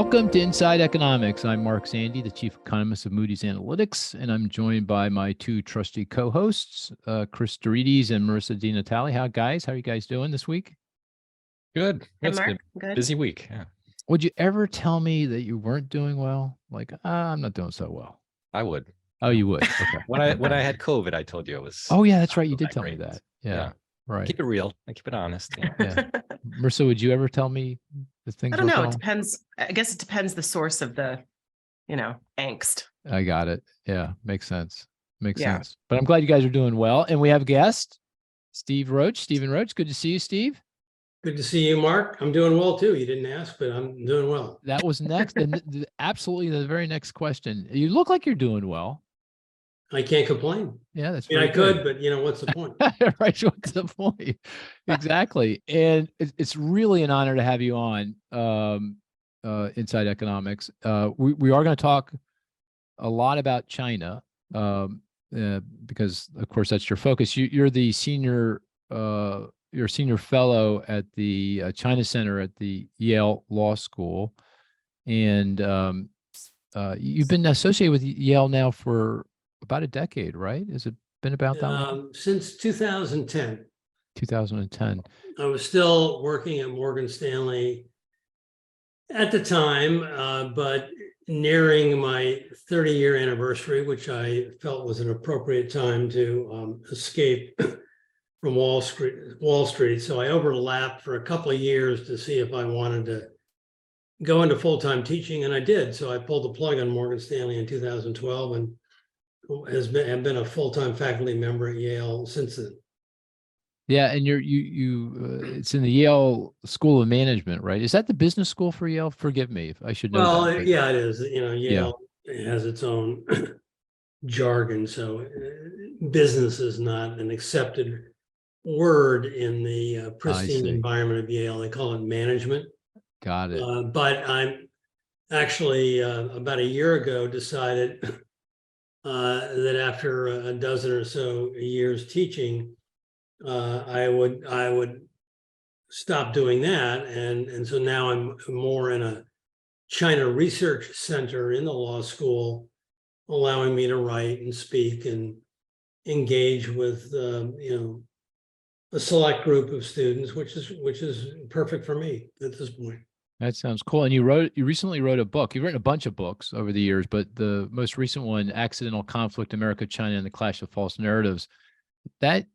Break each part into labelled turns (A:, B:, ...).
A: Welcome to Inside Economics. I'm Mark Sandy, the Chief Economist of Moody's Analytics, and I'm joined by my two trusty co-hosts, Cris and Marisa DiNatale. How are you guys doing this week?
B: Good. It's
C: Mark.
B: been a
C: Good.
B: busy week. Yeah.
A: Would you ever tell me that you weren't doing well? Like, I'm not doing so well.
B: I would.
A: Oh, you would? Okay.
B: When I had COVID, I told you it was.
A: Oh, yeah, that's right. You did tell me that. Yeah. Right.
B: Keep it real. I keep it honest.
A: Yeah. Marisa, would you ever tell me the things?
C: I don't know. It depends. I guess it depends the source of the, angst.
A: I got it. Yeah. Makes sense. Makes sense. But I'm glad you guys are doing well. And we have a guest, Stephen Roach. Good to see you, Steve.
D: Good to see you, Mark. I'm doing well too. You didn't ask, but I'm doing well.
A: That was next. And absolutely the very next question. You look like you're doing well.
D: I can't complain.
A: Yeah, that's
D: I could, but what's the point?
A: Right. What's the point? Exactly. And it's really an honor to have you on Inside Economics. We are going to talk a lot about China because, of course, that's your focus. You're the senior fellow at the China Center at the Yale Law School, and you've been associated with Yale now for about a decade, right? Has it been about that long?
D: Since 2010.
A: 2010.
D: I was still working at Morgan Stanley at the time, but nearing my 30-year anniversary, which I felt was an appropriate time to escape from Wall Street. So I overlapped for a couple of years to see if I wanted to go into full-time teaching, and I did. So I pulled the plug on Morgan Stanley in 2012 and have been a full-time faculty member at Yale since then.
A: Yeah, and it's in the Yale School of Management, right? Is that the business school for Yale? Forgive me if I should know.
D: Well,
A: that,
D: yeah, it is. Yale has its own jargon, so business is not an accepted word in the pristine environment of Yale. They call it management.
A: Got it.
D: But I'm actually about a year ago decided that after a dozen or so years teaching, I would stop doing that, and so now I'm more in a China research center in the law school, allowing me to write and speak and engage with a select group of students, which is perfect for me at this point.
A: That sounds cool. And you recently wrote a book. You've written a bunch of books over the years, but the most recent one, Accidental Conflict, America, China, and the Clash of False Narratives, that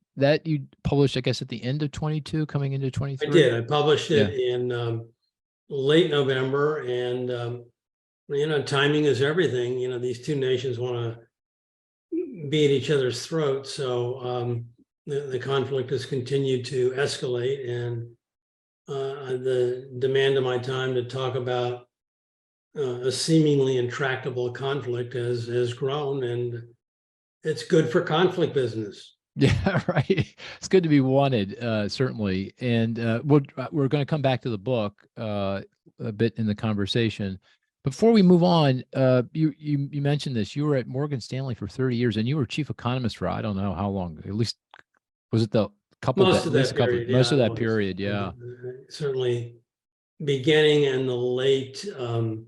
A: you published, I guess, at the end of 22, coming into 23?
D: I did. I published it in late November, and timing is everything. These two nations want to be at each other's throats, so the conflict has continued to escalate, and the demand of my time to talk about a seemingly intractable conflict has grown, and it's good for conflict business.
A: Yeah, right. It's good to be wanted, certainly. And we're going to come back to the book a bit in the conversation. Before we move on, you mentioned this. You were at Morgan Stanley for 30 years, and you were chief economist for I don't know how long. At least was it the couple?
D: Most of that period.
A: Most of that period, yeah.
D: Certainly, beginning in the late in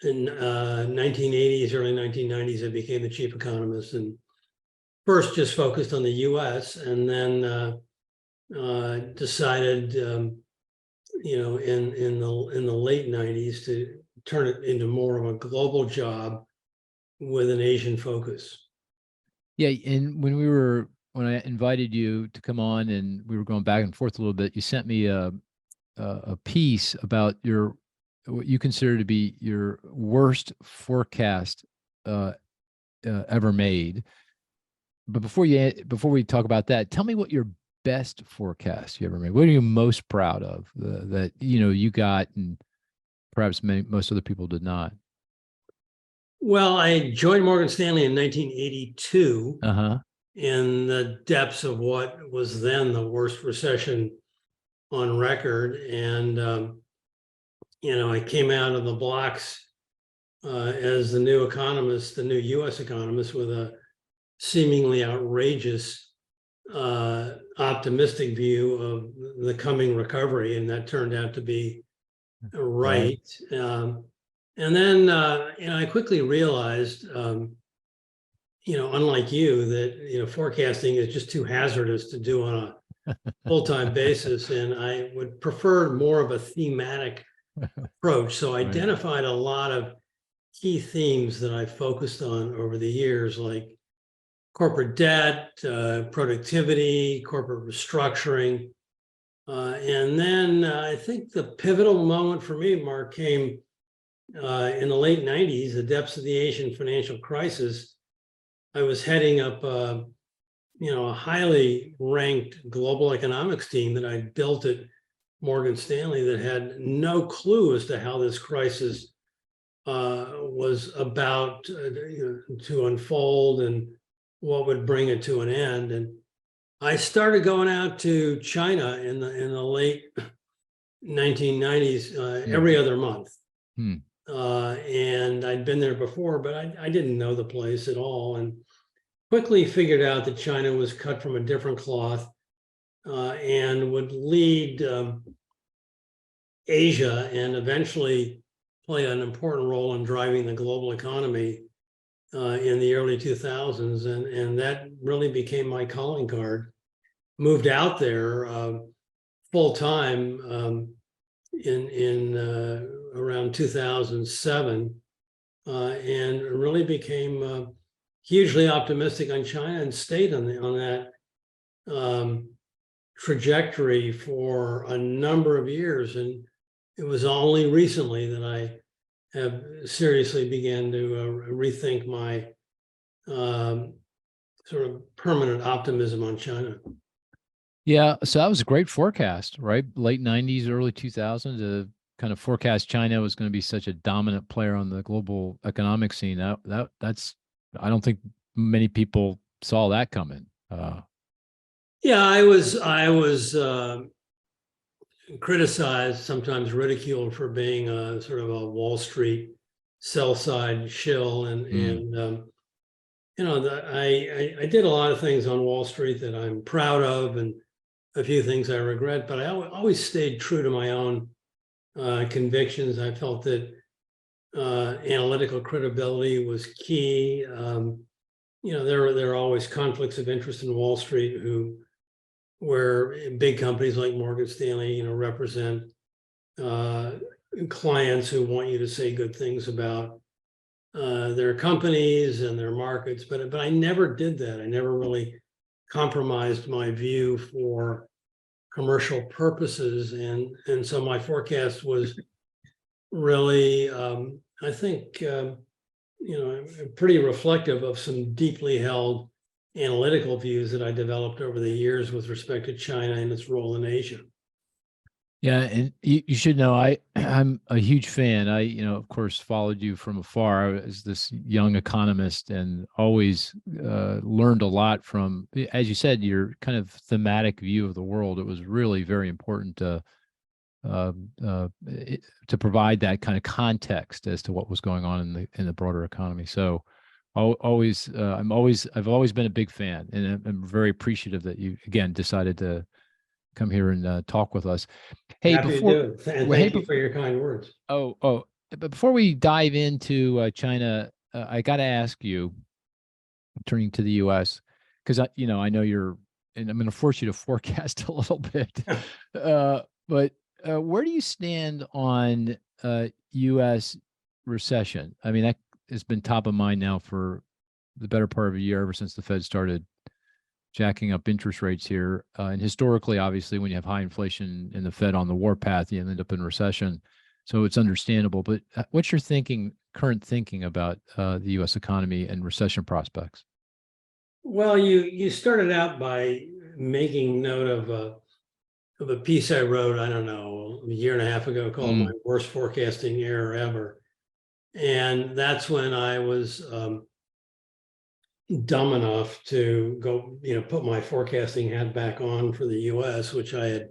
D: 1980s, early 1990s, I became the chief economist, and first just focused on the U.S. and then decided, in the late 90s to turn it into more of a global job with an Asian focus.
A: Yeah, and when I invited you to come on, and we were going back and forth a little bit, you sent me a piece about what you consider to be your worst forecast ever made. But before we talk about that, tell me what your best forecast you ever made. What are you most proud of that you got, and perhaps most other people did not?
D: Well, I joined Morgan Stanley in 1982 in the depths of what was then the worst recession on record, and I came out of the blocks as the new economist, the new U.S. economist, with a seemingly outrageous, optimistic view of the coming recovery, and that turned out to be right. And then, I quickly realized, unlike you, that, forecasting is just too hazardous to do on a full-time basis. And I would prefer more of a thematic approach. So I
A: Right.
D: identified a lot of key themes that I focused on over the years, like corporate debt, productivity, corporate restructuring. And then I think the pivotal moment for me, Mark, came in the late 90s, the depths of the Asian financial crisis. I was heading up, a highly ranked global economics team that I built at Morgan Stanley that had no clue as to how this crisis was about to unfold and what would bring it to an end. And I started going out to China in the late 1990s every other month. And I'd been there before, but I didn't know the place at all, and quickly figured out that China was cut from a different cloth and would lead Asia and eventually play an important role in driving the global economy in the early 2000s. And that really became my calling card. Moved out there full time in around 2007 and really became hugely optimistic on China and stayed on that trajectory for a number of years. And it was only recently that I have seriously began to rethink my sort of permanent optimism on China.
A: Yeah, so that was a great forecast, right? Late 90s, early 2000s, to kind of forecast China was going to be such a dominant player on the global economic scene. That's I don't think many people saw that coming.
D: Yeah, I was criticized, sometimes ridiculed for being a sort of a Wall Street sell side shill, and I did a lot of things on Wall Street that I'm proud of, and a few things I regret, but I always stayed true to my own convictions. I felt that analytical credibility was key. There are always conflicts of interest in Wall Street, where big companies like Morgan Stanley, represent clients who want you to say good things about their companies and their markets, but I never did that. I never really compromised my view for commercial purposes, and so my forecast was really, I think, pretty reflective of some deeply held analytical views that I developed over the years with respect to China and its role in Asia.
A: Yeah, and you should know I'm a huge fan. I, of course, followed you from afar as this young economist, and always learned a lot from, as you said, your kind of thematic view of the world. It was really very important to provide that kind of context as to what was going on in the broader economy. So, I've always been a big fan, and I'm very appreciative that you again decided to come here and talk with us. Hey,
D: Happy to do it. And thank you for your kind words.
A: But before we dive into China, I got to ask you, turning to the U.S., because I know you're, and I'm going to force you to forecast a little bit. But where do you stand on U.S. recession? I mean, that has been top of mind now for the better part of a year, ever since the Fed started jacking up interest rates here. And historically, obviously, when you have high inflation and the Fed on the warpath, you end up in recession. So it's understandable. But what's your current thinking about the U.S. economy and recession prospects?
D: Well, you started out by making note of a piece I wrote, I don't know, a year and a half ago, called My Worst Forecasting Error Ever. And that's when I was dumb enough to go, put my forecasting hat back on for the US, which I had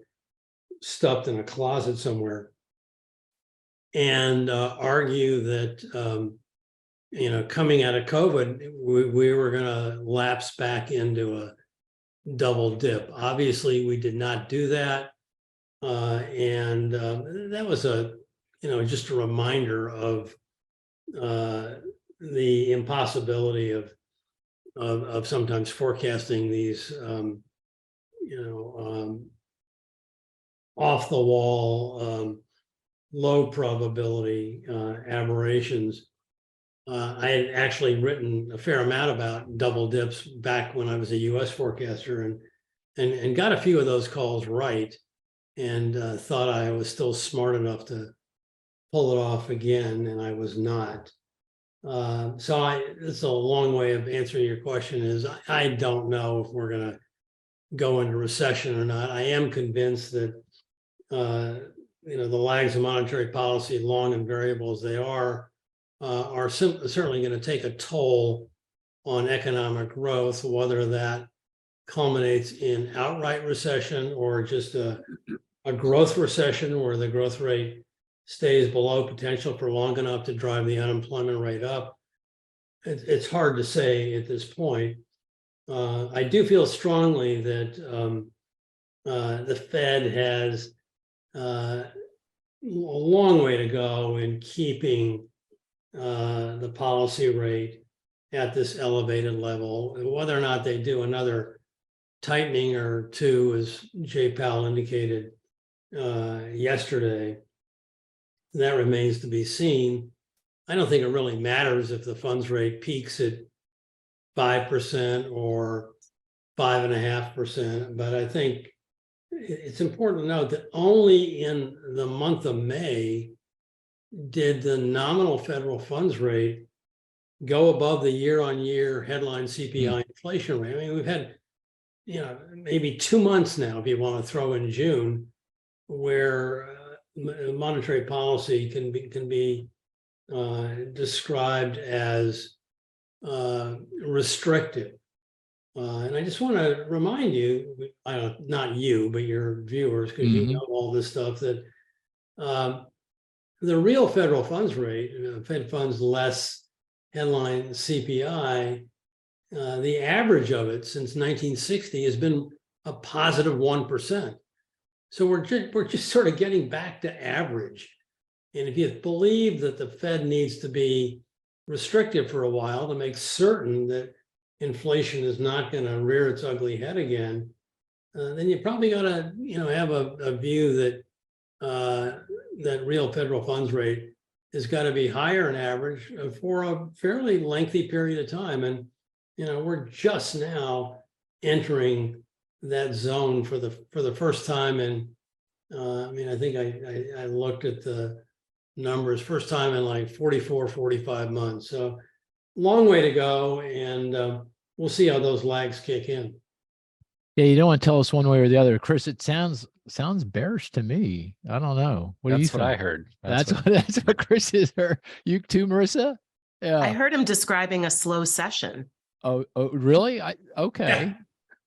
D: stuffed in a closet somewhere, and argue that, coming out of COVID, we were going to lapse back into a double dip. Obviously, we did not do that. And that was a just a reminder of the impossibility of sometimes forecasting these, off the wall, low probability aberrations. I had actually written a fair amount about double dips back when I was a U.S. forecaster, and got a few of those calls right, and thought I was still smart enough to pull it off again, and I was not. So it's a long way of answering your question. Is I don't know if we're going to go into recession or not. I am convinced that the lags of monetary policy, long and variable as they are certainly going to take a toll on economic growth, whether that culminates in outright recession or just a growth recession where the growth rate stays below potential for long enough to drive the unemployment rate up. It's hard to say at this point. I do feel strongly that the Fed has a long way to go in keeping the policy rate at this elevated level. Whether or not they do another tightening or two, as Jay Powell indicated yesterday, that remains to be seen. I don't think it really matters if the funds rate peaks at 5% or 5.5%, but I think it's important to note that only in the month of May did the nominal federal funds rate go above the year-on-year headline CPI inflation rate. I mean, we've had, maybe 2 months now, if you want to throw in June, where monetary policy can be described as restrictive. And I just want to remind you, not you, but your viewers, because you know all this stuff, that the real federal funds rate, Fed funds less headline CPI, the average of it since 1960 has been a positive 1%. So we're just sort of getting back to average. And if you believe that the Fed needs to be restrictive for a while to make certain that inflation is not going to rear its ugly head again, then you probably got to have a view that that real federal funds rate has got to be higher than average for a fairly lengthy period of time. And we're just now entering that zone for the first time. And I think I looked at the numbers, first time in like 45 months. So long way to go, and we'll see how those lags kick in.
A: Yeah, you don't want to tell us one way or the other, Cris. It sounds bearish to me. I don't know. What do you
B: That's
A: think?
B: what I heard.
A: That's what Cris is. You too, Marisa? Yeah.
C: I heard him describing a slow session.
A: Oh, really? Okay.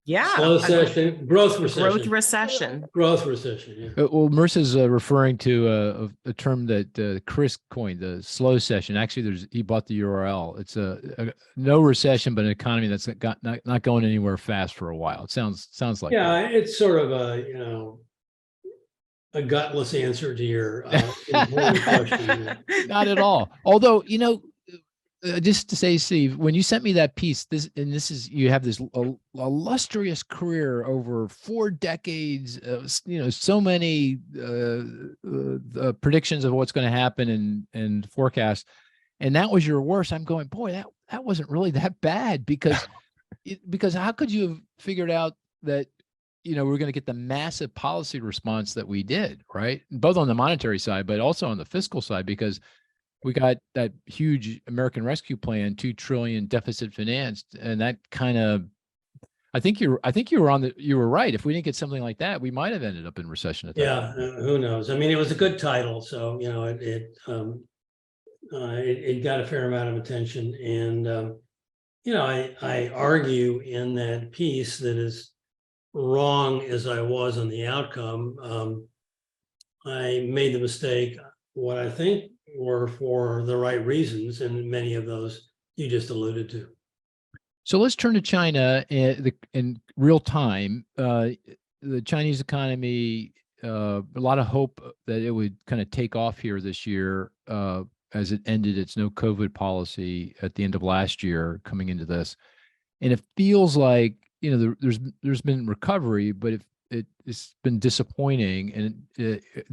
C: Yeah.
D: Slow session, growth recession.
C: Growth recession.
D: Growth recession, yeah.
A: Well, Marisa's referring to a term that Cris coined, the slow session. Actually, he bought the URL. It's a no recession, but an economy that's not going anywhere fast for a while. It sounds like that.
D: It's sort of a gutless answer to your important question.
A: Not at all. Although, just to say, Steve, when you sent me that piece, you have this illustrious career over 4 decades, so many predictions of what's going to happen and forecasts. And that was your worst. I'm going, boy, that wasn't really that bad, because how could you have figured out that, we're going to get the massive policy response that we did, right? Both on the monetary side, but also on the fiscal side, because we got that huge American Rescue Plan, $2 trillion deficit financed, and that kind of, I think you were right. If we didn't get something like that, we might have ended up in recession at that point.
D: Who knows? I mean, it was a good title, so it got a fair amount of attention, and I argue in that piece that, as wrong as I was on the outcome, I made the mistake, what I think were for the right reasons, and many of those you just alluded to.
A: So let's turn to China in real time. The Chinese economy a lot of hope that it would kind of take off here this year as it ended its no COVID policy at the end of last year, coming into this. And it feels like, there's been recovery, but it's been disappointing. And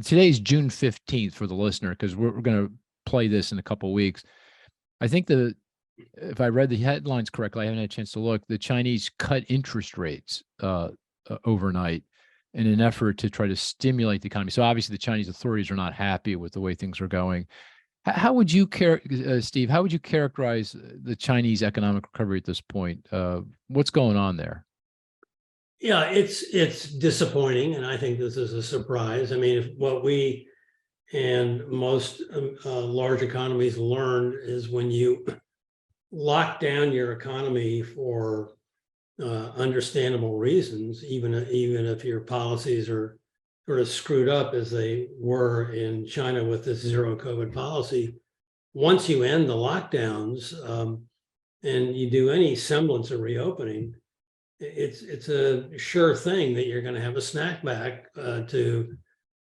A: today's June 15th for the listener, because we're going to play this in a couple of weeks. I think if I read the headlines correctly, I haven't had a chance to look, the Chinese cut interest rates overnight in an effort to try to stimulate the economy. So obviously the Chinese authorities are not happy with the way things are going. How would you Steve, how would you characterize the Chinese economic recovery at this point? What's going on there?
D: Yeah, it's disappointing, and I think this is a surprise. I mean, if what we and most large economies learned is when you lock down your economy for understandable reasons, even if your policies are sort of screwed up as they were in China with this zero COVID policy. Once you end the lockdowns and you do any semblance of reopening, it's a sure thing that you're going to have a snapback to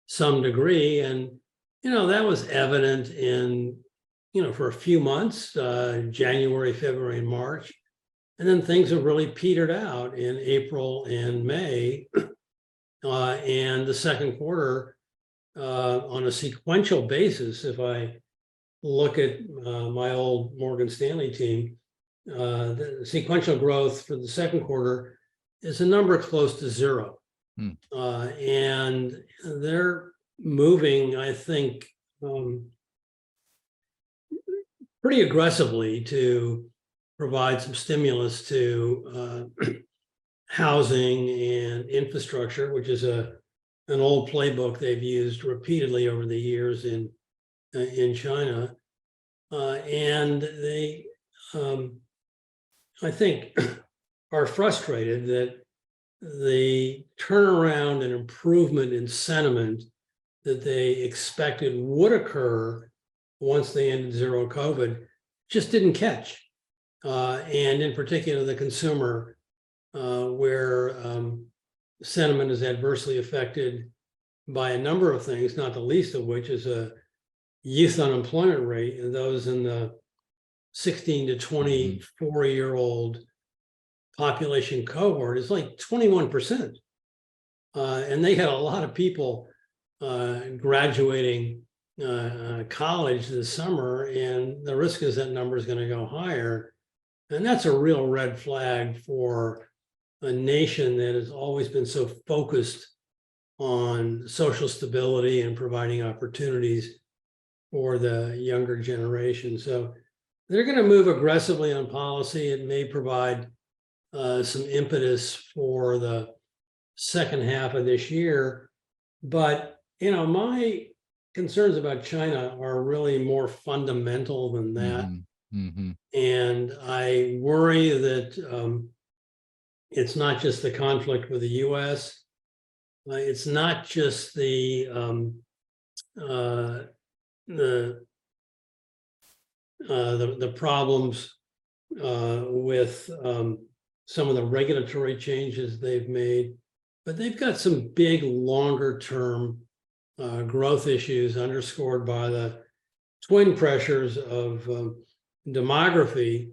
D: some degree. And, that was evident in, for a few months, January, February, and March. And then things have really petered out in April and May. And the second quarter, on a sequential basis, if I look at my old Morgan Stanley team, the sequential growth for the second quarter is a number close to zero. And they're moving, I think, pretty aggressively to provide some stimulus to housing and infrastructure, which is an old playbook they've used repeatedly over the years in China, and they, I think, are frustrated that the turnaround and improvement in sentiment that they expected would occur once they ended zero COVID just didn't catch, and in particular the consumer. Where sentiment is adversely affected by a number of things, not the least of which is a youth unemployment rate, and those in the 16 to 24-year-old population cohort is like 21%. And they had a lot of people graduating college this summer, and the risk is that number is going to go higher. And that's a real red flag for a nation that has always been so focused on social stability and providing opportunities for the younger generation. So they're going to move aggressively on policy. It may provide some impetus for the second half of this year. But, my concerns about China are really more fundamental than that. And I worry that it's not just the conflict with the U.S. It's not just the problems with some of the regulatory changes they've made, but they've got some big longer-term growth issues underscored by the twin pressures of demography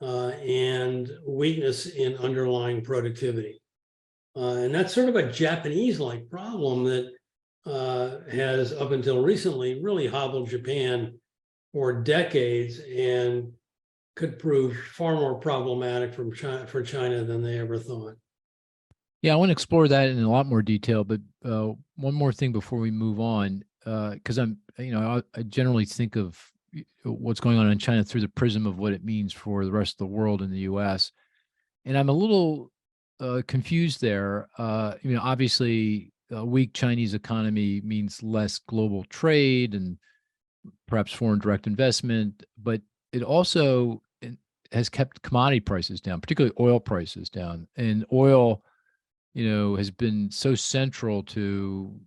D: and weakness in underlying productivity. And that's sort of a Japanese-like problem that has, up until recently, really hobbled Japan for decades and could prove far more problematic for China than they ever thought.
A: Yeah, I want to explore that in a lot more detail, but one more thing before we move on, because I generally think of what's going on in China through the prism of what it means for the rest of the world and the U.S. And I'm a little confused there. Obviously, a weak Chinese economy means less global trade and perhaps foreign direct investment, but it also has kept commodity prices down, particularly oil prices down. And oil, has been so central to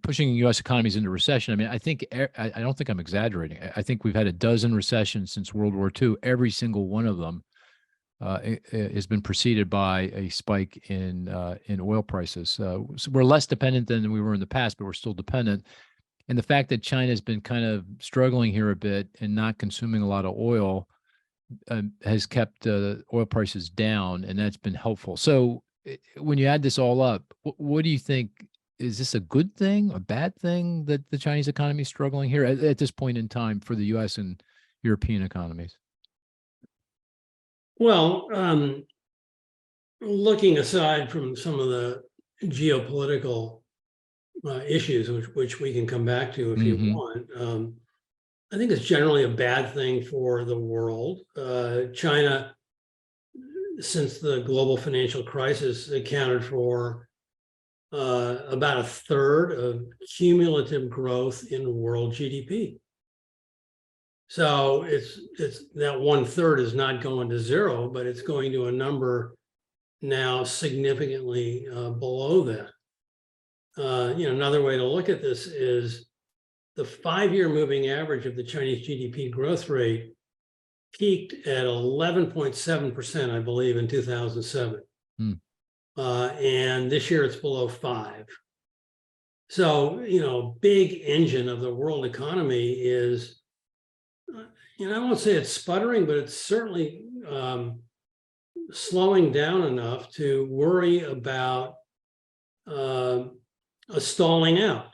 A: pushing U.S. economies into recession. I mean, I don't think I'm exaggerating. I think we've had a dozen recessions since World War II. Every single one of them has been preceded by a spike in oil prices. So we're less dependent than we were in the past, but we're still dependent. And the fact that China has been kind of struggling here a bit and not consuming a lot of oil has kept oil prices down, and that's been helpful. So when you add this all up, what do you think? Is this a good thing, a bad thing that the Chinese economy is struggling here at this point in time for the U.S. and European economies?
D: Well, looking aside from some of the geopolitical issues, which we can come back to if you want, I think it's generally a bad thing for the world. China, since the global financial crisis, accounted for about a third of cumulative growth in world GDP. So it's that 1/3 is not going to zero, but it's going to a number now significantly below that. Another way to look at this is the 5-year moving average of the Chinese GDP growth rate peaked at 11.7%, I believe, in 2007. And this year it's below 5. So, big engine of the world economy is, I won't say it's sputtering, but it's certainly slowing down enough to worry about a stalling out.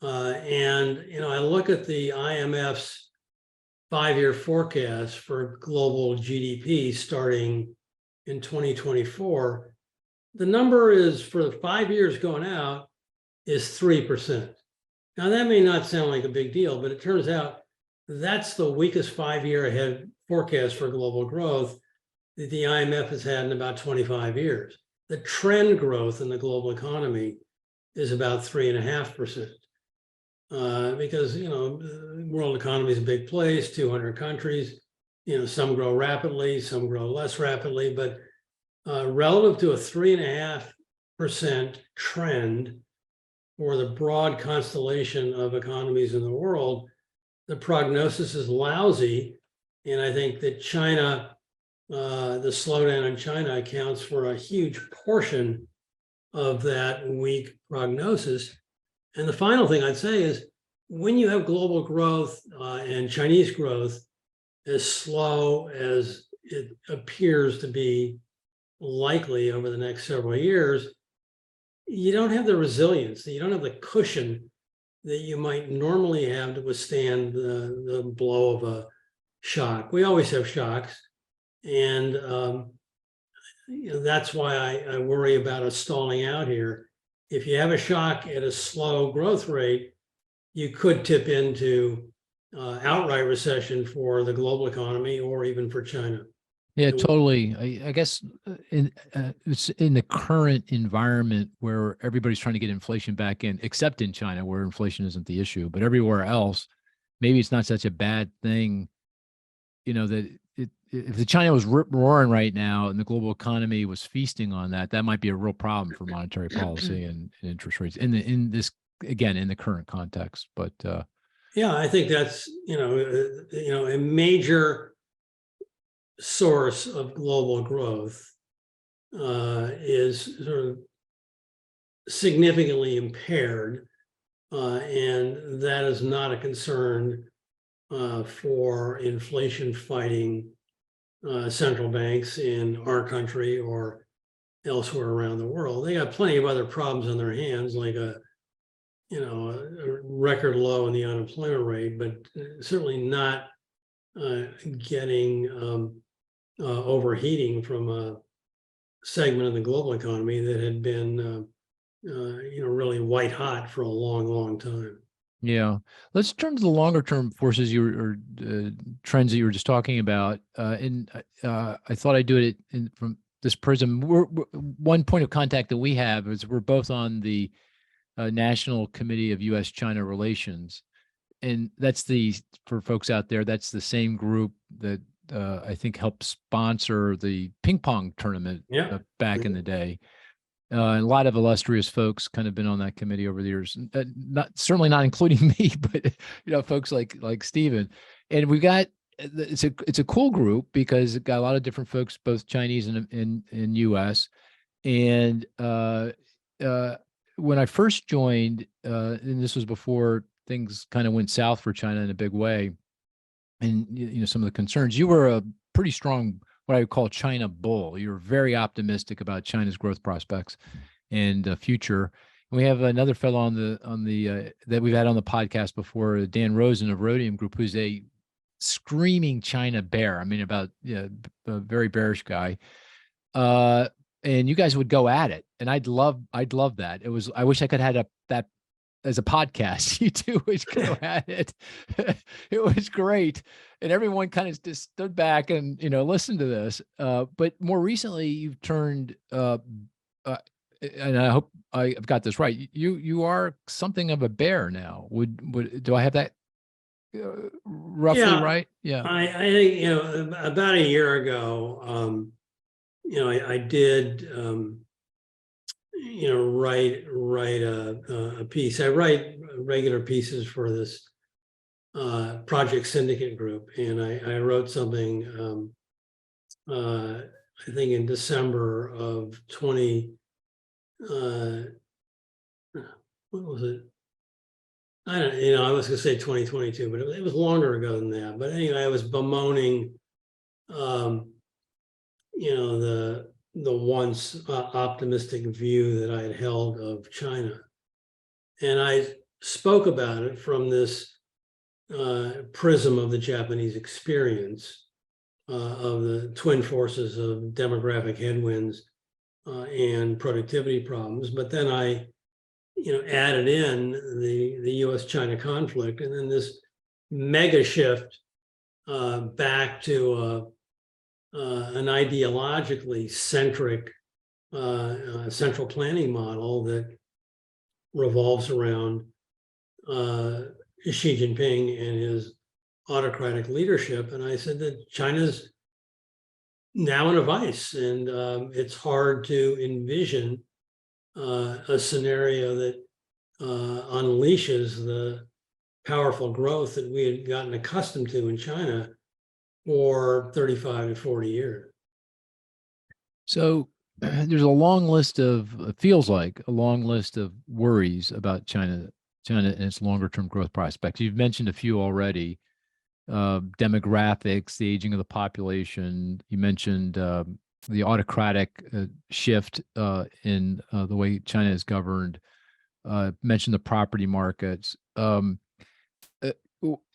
D: I look at the IMF's 5-year forecast for global GDP starting in 2024. The number is, for the 5 years going out, is 3%. Now, that may not sound like a big deal, but it turns out that's the weakest 5-year ahead forecast for global growth that the IMF has had in about 25 years. The trend growth in the global economy is about 3.5%. Because, the world economy is a big place, 200 countries, some grow rapidly, some grow less rapidly, but relative to a 3.5% trend for the broad constellation of economies in the world, the prognosis is lousy. And I think that China, the slowdown in China accounts for a huge portion of that weak prognosis. And the final thing I'd say is, when you have global growth and Chinese growth as slow as it appears to be likely over the next several years, you don't have the resilience, you don't have the cushion that you might normally have to withstand the blow of a shock. We always have shocks. And that's why I worry about us stalling out here. If you have a shock at a slow growth rate, you could tip into outright recession for the global economy or even for China.
A: Yeah, totally. I guess it's in the current environment where everybody's trying to get inflation back in, except in China, where inflation isn't the issue, but everywhere else, maybe it's not such a bad thing, that if the China was roaring right now and the global economy was feasting on that, that might be a real problem for monetary policy and interest rates in this, again, in the current context. But
D: yeah, I think that's, a major source of global growth is sort of significantly impaired, and that is not a concern for inflation fighting central banks in our country or elsewhere around the world. They got plenty of other problems on their hands, like a record low in the unemployment rate, but certainly not getting overheating from a segment of the global economy that had been, really white hot for a long, long time.
A: yeah, let's turn to the longer term forces or trends that you were just talking about. And I thought I'd do it from this prism. One point of contact that we have is we're both on the National Committee of U.S.-China Relations. And that's for folks out there, that's the same group that I think helped sponsor the ping pong tournament back in the day. A lot of illustrious folks kind of been on that committee over the years, certainly not including me, but folks like Stephen. And we got it's a cool group because it got a lot of different folks, both Chinese and US. And when I first joined, and this was before things kind of went south for China in a big way, and some of the concerns, you were a pretty strong, what I would call China bull. You were very optimistic about China's growth prospects and future. And we have another fellow on the that we've had on the podcast before, Dan Rosen of Rhodium Group, who's a screaming China bear. I mean, about a very bearish guy. And you guys would go at it, and I'd love that. I wish I could have that as a podcast. You two would go at it. It was great, and everyone kind of just stood back and listened to this. But more recently, you've turned, and I hope I've got this right. You are something of a bear now. Do I have that roughly right? Yeah.
D: I think, about a year ago, I did, write a piece. I write regular pieces for this project syndicate group, and I wrote something, I think in December of 20, what was it? I don't, I was going to say 2022, but it was longer ago than that. But anyway, I was bemoaning, the once optimistic view that I had held of China. And I spoke about it from this prism of the Japanese experience, of the twin forces of demographic headwinds and productivity problems. But then I added in the U.S.-China conflict, and then this mega shift back to an ideologically centric central planning model that revolves around Xi Jinping and his autocratic leadership. And I said that China's now in a vice, and it's hard to envision a scenario that unleashes the powerful growth that we had gotten accustomed to in China for 35 to 40 years.
A: So there's a long list of, it feels like a long list of worries about China and its longer term growth prospects. You've mentioned a few already. Demographics, the aging of the population. You mentioned the autocratic shift in the way China is governed. Mentioned the property markets.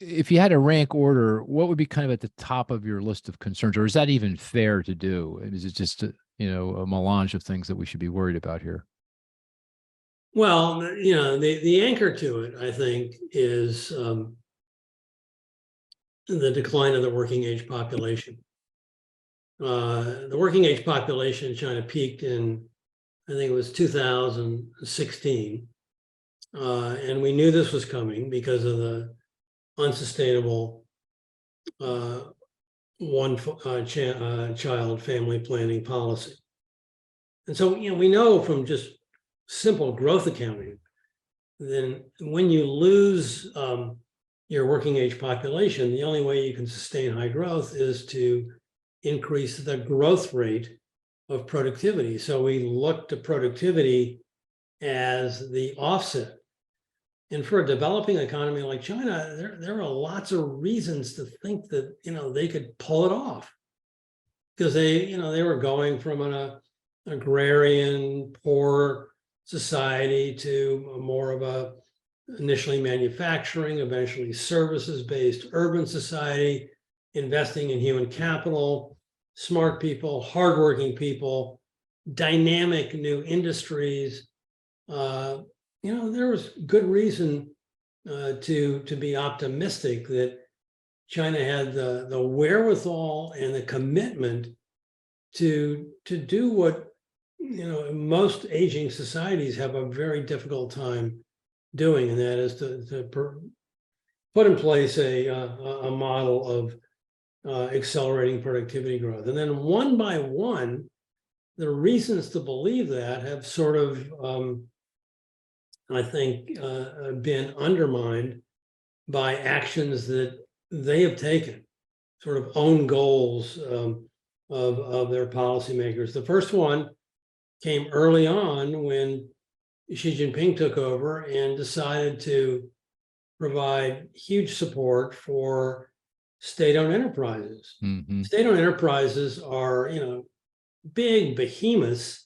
A: If you had a rank order, what would be kind of at the top of your list of concerns, or is that even fair to do? Is it just a melange of things that we should be worried about here?
D: Well, the anchor to it, I think, is the decline of the working age population. The working age population in China peaked in, I think it was 2016. And we knew this was coming because of the unsustainable child family planning policy. And so, we know from just simple growth accounting, then when you lose your working age population, the only way you can sustain high growth is to increase the growth rate of productivity. So we look to productivity as the offset. And for a developing economy like China, there are lots of reasons to think that they could pull it off, because they were going from an agrarian, poor society to more of a initially manufacturing, eventually services-based urban society, investing in human capital, smart people, hardworking people, dynamic new industries. There was good reason to be optimistic that China had the wherewithal and the commitment to do what most aging societies have a very difficult time doing, and that is to put in place a model of accelerating productivity growth. And then one by one, the reasons to believe that have sort of I think, been undermined by actions that they have taken. sort of own goals of their policymakers. The first one came early on when Xi Jinping took over and decided to provide huge support for state-owned enterprises.
A: Mhm.
D: State-owned enterprises are, big behemoths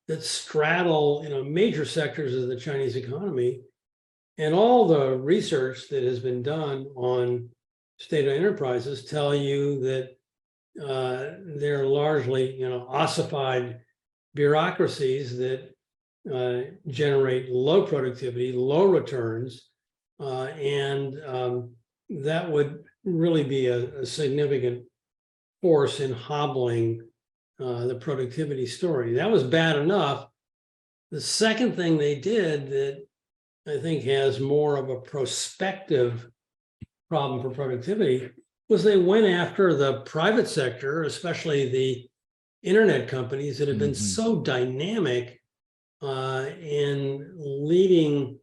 D: that straddle, major sectors of the Chinese economy. And all the research that has been done on state-owned enterprises tell you that they're largely, ossified bureaucracies that generate low productivity, low returns, and that would really be a significant force in hobbling the productivity story. That was bad enough. The second thing they did that I think has more of a prospective problem for productivity was they went after the private sector, especially the internet companies that have been so dynamic in leading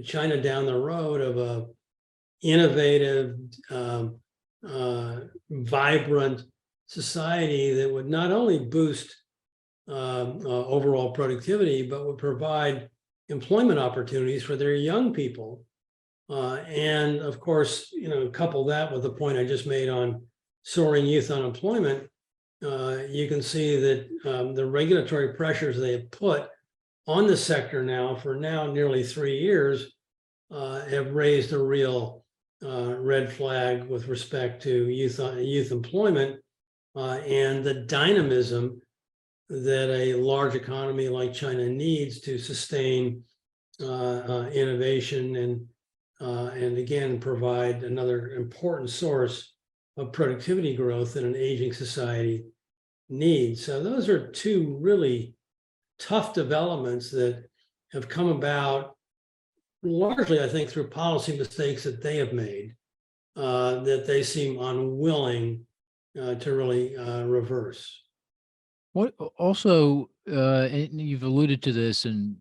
D: China down the road of a innovative, vibrant society that would not only boost overall productivity, but would provide employment opportunities for their young people. And of course, couple that with the point I just made on soaring youth unemployment, you can see that the regulatory pressures they have put on the sector now for nearly 3 years have raised a real red flag with respect to youth employment and the dynamism that a large economy like China needs to sustain innovation and again provide another important source of productivity growth that an aging society needs. So those are two really tough developments that have come about largely, I think, through policy mistakes that they have made that they seem unwilling to really reverse.
A: What also, and you've alluded to this and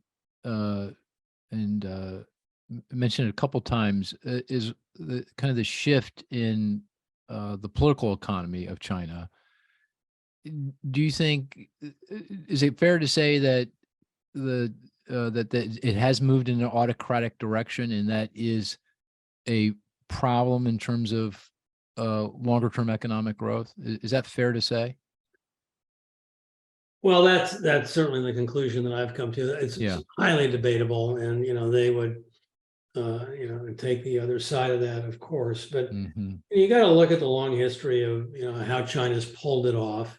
A: mentioned it a couple times, is the kind of the shift in the political economy of China. Do you think, is it fair to say that that it has moved in an autocratic direction, and that is a problem in terms of longer term economic growth? Is that fair to say?
D: Well, that's certainly the conclusion that I've come to. It's highly debatable, and they would take the other side of that, of course. But you got to look at the long history of how China's pulled it off.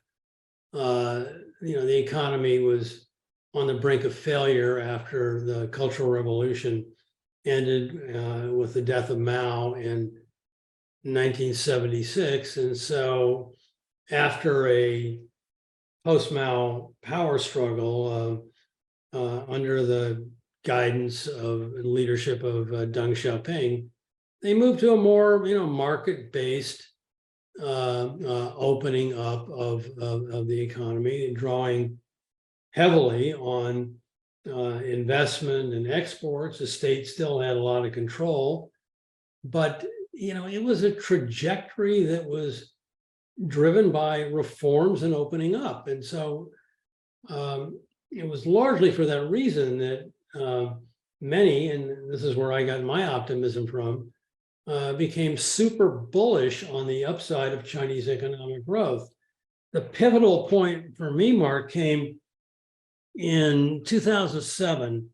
D: The economy was on the brink of failure after the Cultural Revolution ended with the death of Mao in 1976, and so after a post-Mao power struggle under the guidance of leadership of Deng Xiaoping, they moved to a more market-based opening up of the economy, and drawing heavily on investment and exports. The state still had a lot of control, but it was a trajectory that was driven by reforms and opening up. And so it was largely for that reason that many, and this is where I got my optimism from, became super bullish on the upside of Chinese economic growth. The pivotal point for me, Mark, came in 2007,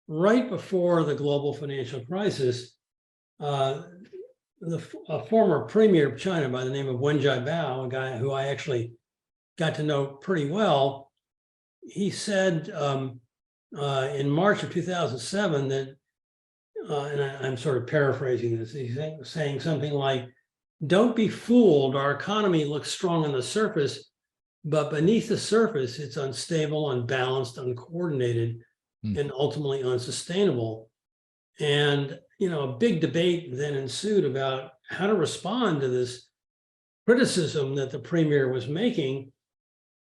D: right before the global financial crisis. A former premier of China by the name of Wen Jiabao, a guy who I actually got to know pretty well, he said in March of 2007 that, and I'm sort of paraphrasing this, he's saying something like, "Don't be fooled, our economy looks strong on the surface, but beneath the surface, it's unstable, unbalanced, uncoordinated, and ultimately unsustainable." And a big debate then ensued about how to respond to this criticism that the premier was making.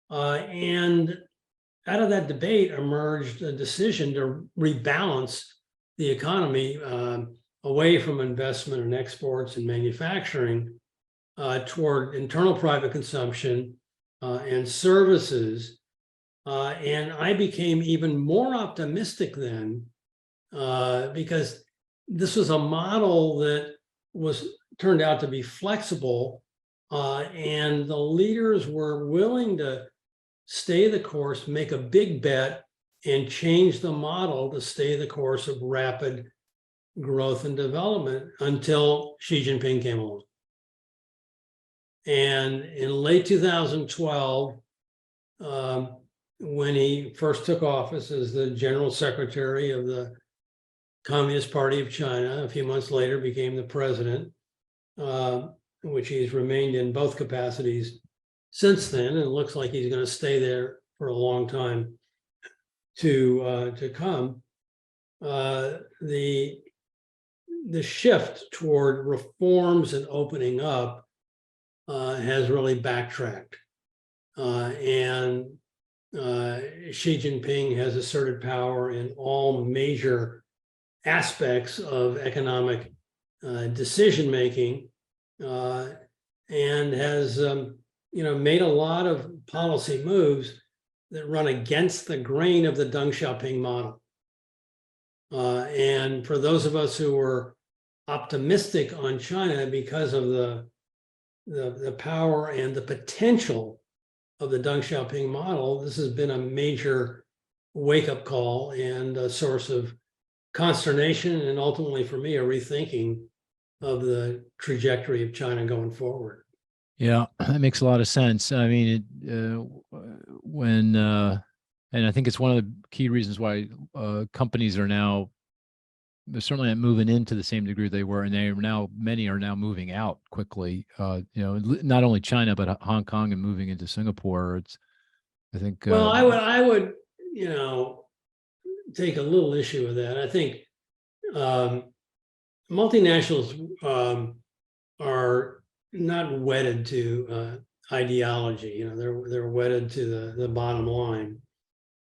D: And out of that debate emerged a decision to rebalance the economy away from investment and exports and manufacturing toward internal private consumption and services. And I became even more optimistic then because this was a model that turned out to be flexible, and the leaders were willing to stay the course, make a big bet, and change the model to stay the course of rapid growth and development until Xi Jinping came along. And in late 2012, when he first took office as the general secretary of the Communist Party of China, a few months later became the president, which he's remained in both capacities since then, and it looks like he's going to stay there for a long time to come. The shift toward reforms and opening up has really backtracked, and Xi Jinping has asserted power in all major aspects of economic decision making, and has made a lot of policy moves that run against the grain of the Deng Xiaoping model. And for those of us who were optimistic on China because of the power and the potential of the Deng Xiaoping model, this has been a major wake-up call and a source of consternation, and ultimately for me, a rethinking of the trajectory of China going forward.
A: Yeah, that makes a lot of sense. I mean, and I think it's one of the key reasons why companies are now, they're certainly not moving into the same degree they were, and many are now moving out quickly. Not only China, but Hong Kong and moving into Singapore. I think.
D: Well, I would, take a little issue with that. I think multinationals are not wedded to ideology. They're wedded to the bottom line,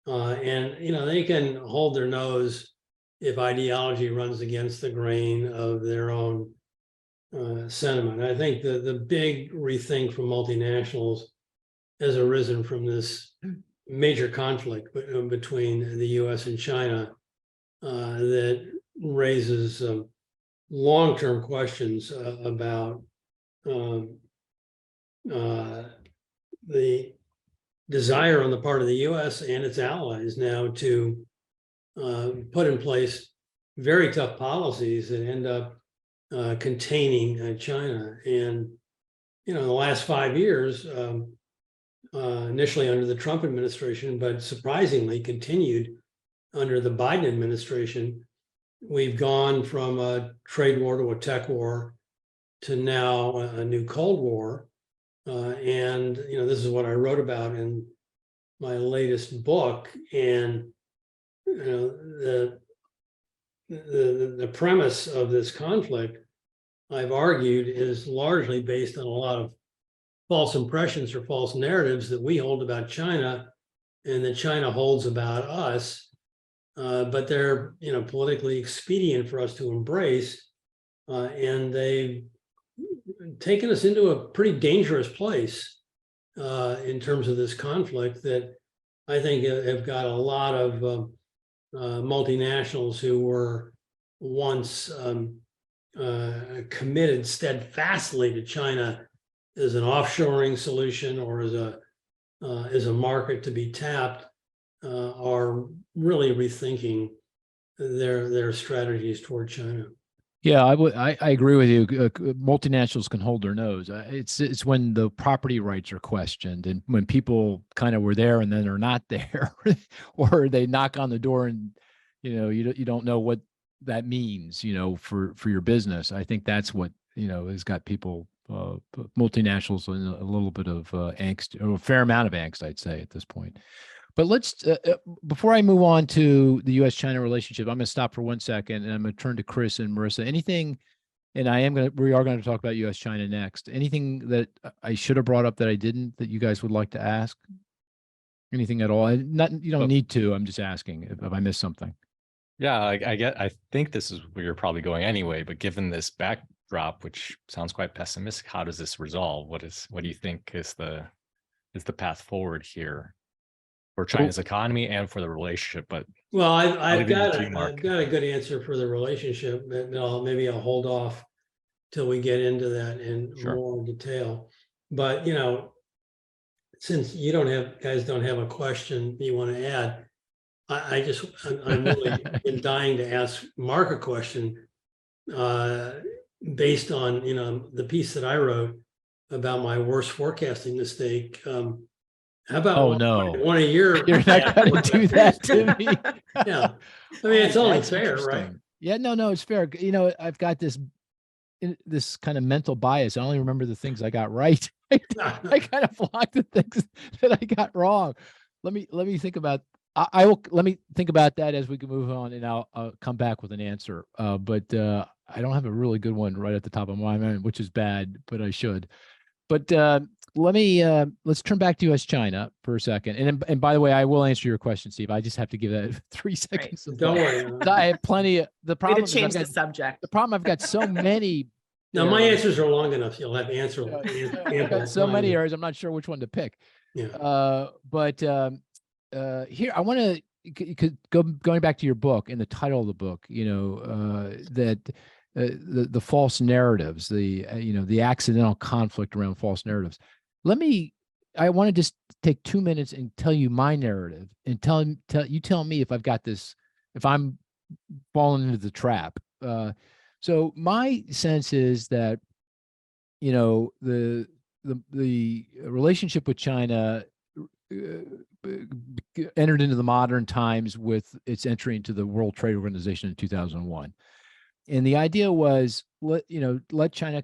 D: and they can hold their nose if ideology runs against the grain of their own sentiment. I think the big rethink from multinationals has arisen from this major conflict between the U.S. and China that raises long-term questions about the desire on the part of the U.S. and its allies now to put in place very tough policies that end up containing China. And in the last 5 years, initially under the Trump administration, but surprisingly continued under the Biden administration, we've gone from a trade war to a tech war to now a new Cold War. And this is what I wrote about in my latest book. And the premise of this conflict, I've argued, is largely based on a lot of false impressions or false narratives that we hold about China and that China holds about us, but they're politically expedient for us to embrace, and they've taken us into a pretty dangerous place in terms of this conflict that I think have got a lot of multinationals who were once committed steadfastly to China as an offshoring solution or as a market to be tapped, are really rethinking their strategies toward China.
A: Yeah, I agree with you. Multinationals can hold their nose. It's when the property rights are questioned, and when people kind of were there and then they're not there, or they knock on the door and you don't know what that means, for your business. I think that's what has got people, multinationals, in a little bit of angst, or a fair amount of angst, I'd say, at this point. But let's, before I move on to the U.S.-China relationship, I'm going to stop for 1 second, and I'm going to turn to Cris and Marisa. Anything, and we are going to talk about U.S.-China next. Anything that I should have brought up that I didn't, that you guys would like to ask? Anything at all? You don't need to. I'm just asking if I missed something.
B: Yeah, I think this is where you're probably going anyway, but given this backdrop, which sounds quite pessimistic, how does this resolve? What do you think is the path forward here for China's economy and for the relationship? But
D: Well,
B: I'll
D: I've
B: leave it
D: got
B: to you, Mark.
D: I've got a good answer for the relationship, but maybe I'll hold off till we get into that in
B: Sure.
D: more detail. But since you guys don't have a question you want to add, I'm really been dying to ask Mark a question based on the piece that I wrote about my worst forecasting mistake. How about
A: Oh no,
D: one a year?
A: you're not going to do that to me.
D: Yeah, I mean, it's only
A: That's
D: fair, right?
A: interesting. Yeah, no, it's fair. I've got this kind of mental bias. I only remember the things I got right. I kind of block the things that I got wrong. Let me think about. Let me think about that as we can move on, and I'll come back with an answer. But I don't have a really good one right at the top of my mind, which is bad, but I should. But let's turn back to U.S. China for a second. And by the way, I will answer your question, Steve. I just have to give that 3 seconds. Of
D: Don't worry.
A: I have plenty of the
C: Way
A: problem.
C: to change the subject.
A: The problem I've got so many.
D: No, my answers are long enough. You'll have
A: I've got so many areas. I'm not sure which one to pick.
D: Yeah.
A: But here I want to going back to your book and the title of the book. That the false narratives, the accidental conflict around false narratives. I want to just take 2 minutes and tell you my narrative and tell me if I've got this, if I'm falling into the trap. So my sense is that, the relationship with China entered into the modern times with its entry into the World Trade Organization in 2001. And the idea was, let China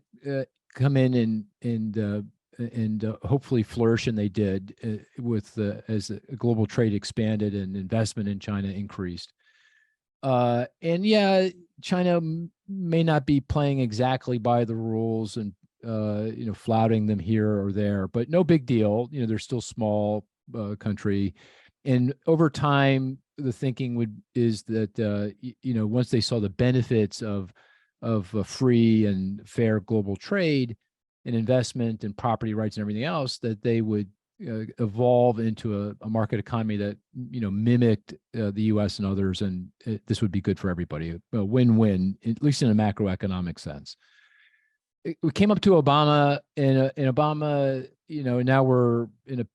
A: come in and hopefully flourish, and they did as the global trade expanded and investment in China increased. And yeah, China may not be playing exactly by the rules and flouting them here or there, but no big deal. They're still small country, and over time, the thinking is that once they saw the benefits of a free and fair global trade and investment and property rights and everything else, that they would evolve into a market economy that mimicked the U.S. and others, and this would be good for everybody, a win-win, at least in a macroeconomic sense. We came up to Obama, and Obama, now we're in a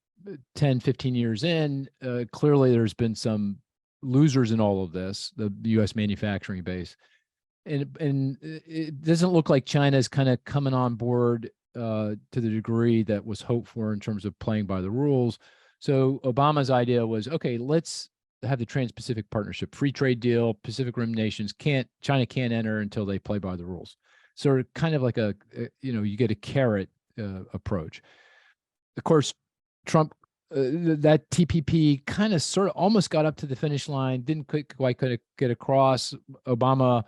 A: 10, 15 years in. Clearly, there's been some losers in all of this, the U.S. manufacturing base, and it doesn't look like China is kind of coming on board to the degree that was hoped for in terms of playing by the rules. So Obama's idea was, okay, let's have the Trans-Pacific Partnership, free trade deal. Pacific Rim nations China can't enter until they play by the rules. So kind of like you get a carrot approach. Of course, Trump, that TPP kind of sort of almost got up to the finish line, didn't quite get across. Obama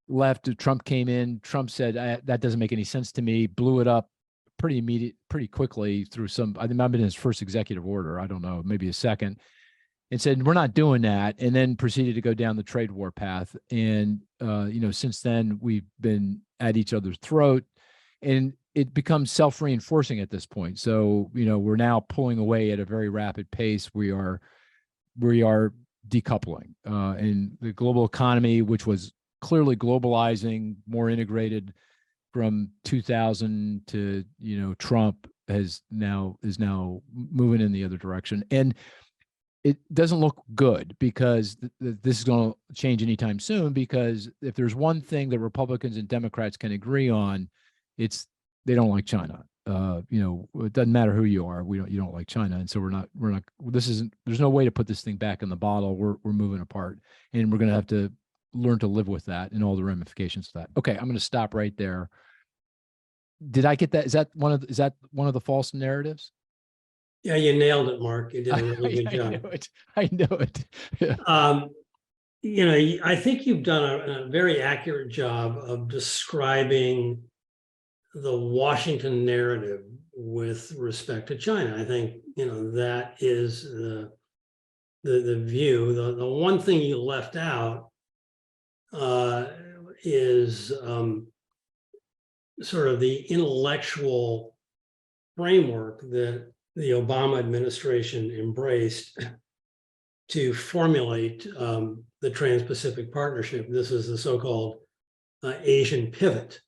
A: left, Trump came in. Trump said, that doesn't make any sense to me, blew it up pretty quickly through I think I've been his first executive order, I don't know, maybe a second, and said, we're not doing that, and then proceeded to go down the trade war path. And, since then, we've been at each other's throat, and it becomes self-reinforcing at this point. So, we're now pulling away at a very rapid pace. We are decoupling, and the global economy, which was clearly globalizing, more integrated from 2000 to, Trump is now moving in the other direction. And it doesn't look good, because this is going to change anytime soon, because if there's one thing that Republicans and Democrats can agree on, it's they don't like China. It doesn't matter who you are. You don't like China. And so there's no way to put this thing back in the bottle. We're moving apart, and we're going to have to learn to live with that and all the ramifications of that. Okay, I'm going to stop right there. Did I get that? Is that one of the false narratives?
D: Yeah, you nailed it, Mark. You did a really good job.
A: I know it. Yeah.
D: I think you've done a very accurate job of describing the Washington narrative with respect to China. I think, that is the view. The one thing you left out is sort of the intellectual framework that the Obama administration embraced to formulate the Trans-Pacific Partnership. This is the so-called Asian pivot,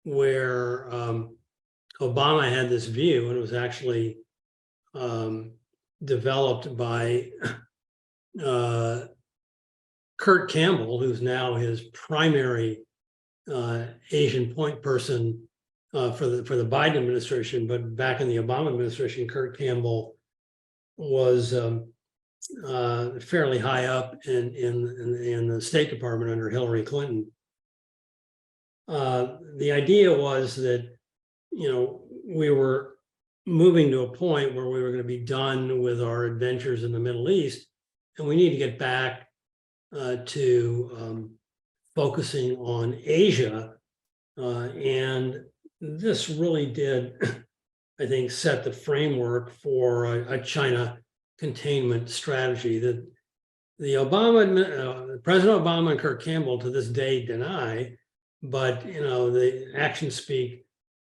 D: where Obama had this view, and it was actually developed by Kurt Campbell, who's now his primary Asian point person for the Biden administration. But back in the Obama administration, Kurt Campbell was fairly high up in the State Department under Hillary Clinton. The idea was that, we were moving to a point where we were going to be done with our adventures in the Middle East, and we need to get back to focusing on Asia. And this really did, I think, set the framework for a China containment strategy that President Obama and Kurt Campbell to this day deny, but the actions speak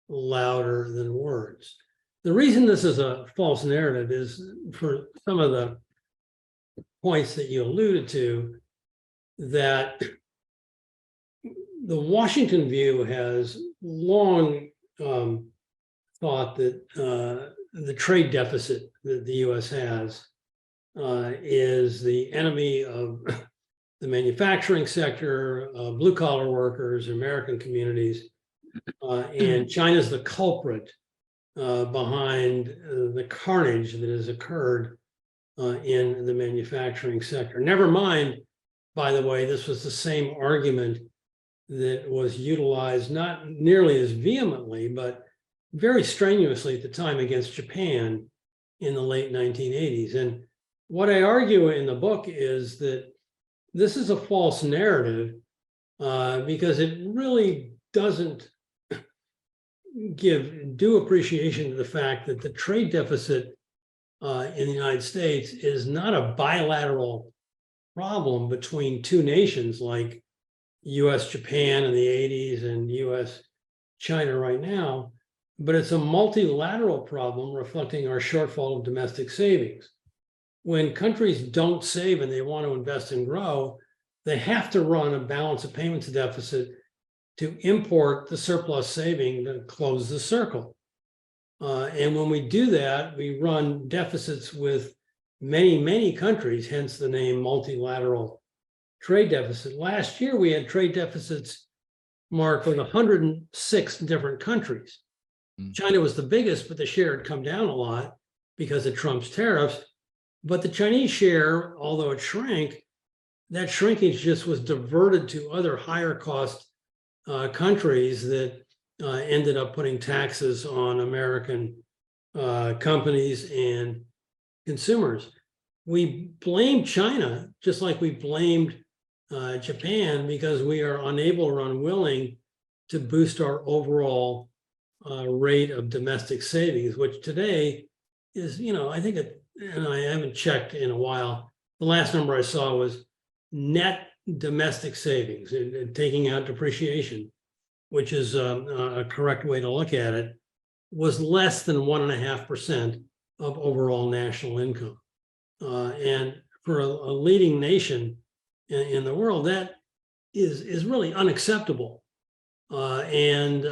D: louder than words. The reason this is a false narrative is for some of the points that you alluded to, that the Washington view has long thought that the trade deficit that the U.S. has is the enemy of the manufacturing sector, blue-collar workers, American communities, and China's the culprit behind the carnage that has occurred in the manufacturing sector. Never mind, by the way, this was the same argument that was utilized not nearly as vehemently, but very strenuously at the time against Japan in the late 1980s. And what I argue in the book is that this is a false narrative because it really doesn't give due appreciation to the fact that the trade deficit in the United States is not a bilateral problem between two nations like US-Japan in the 80s and US-China right now, but it's a multilateral problem reflecting our shortfall of domestic savings. When countries don't save and they want to invest and grow, they have to run a balance of payments deficit to import the surplus saving to close the circle. And when we do that, we run deficits with many, many countries, hence the name multilateral trade deficit. Last year, we had trade deficits marked with 106 different countries. China was the biggest, but the share had come down a lot because of Trump's tariffs. But the Chinese share, although it shrank, that shrinkage just was diverted to other higher cost countries that ended up putting taxes on American companies and consumers. We blame China, just like we blamed Japan, because we are unable or unwilling to boost our overall rate of domestic savings, which today is, I think, and I haven't checked in a while, the last number I saw was net domestic savings, taking out depreciation, which is a correct way to look at it, was less than 1.5% of overall national income. And for a leading nation in the world, that is really unacceptable. And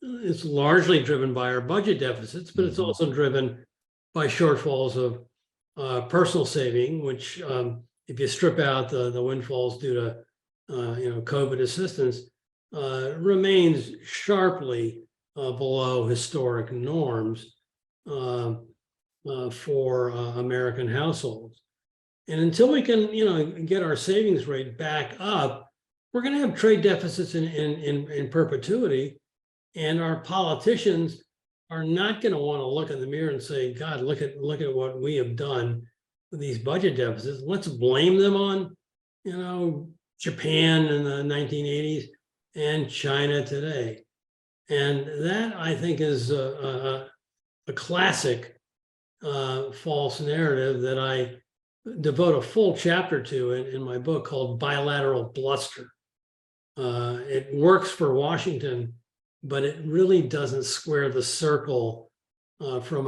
D: it's largely driven by our budget deficits, but it's also driven by shortfalls of personal saving, which if you strip out the windfalls due to COVID assistance, remains sharply below historic norms for American households. And until we can get our savings rate back up, we're going to have trade deficits in perpetuity, and our politicians are not going to want to look in the mirror and say, God, look at what we have done with these budget deficits. Let's blame them on, Japan in the 1980s and China today. And that, I think, is a classic false narrative that I devote a full chapter to in my book called Bilateral Bluster. It works for Washington but it really doesn't square the circle from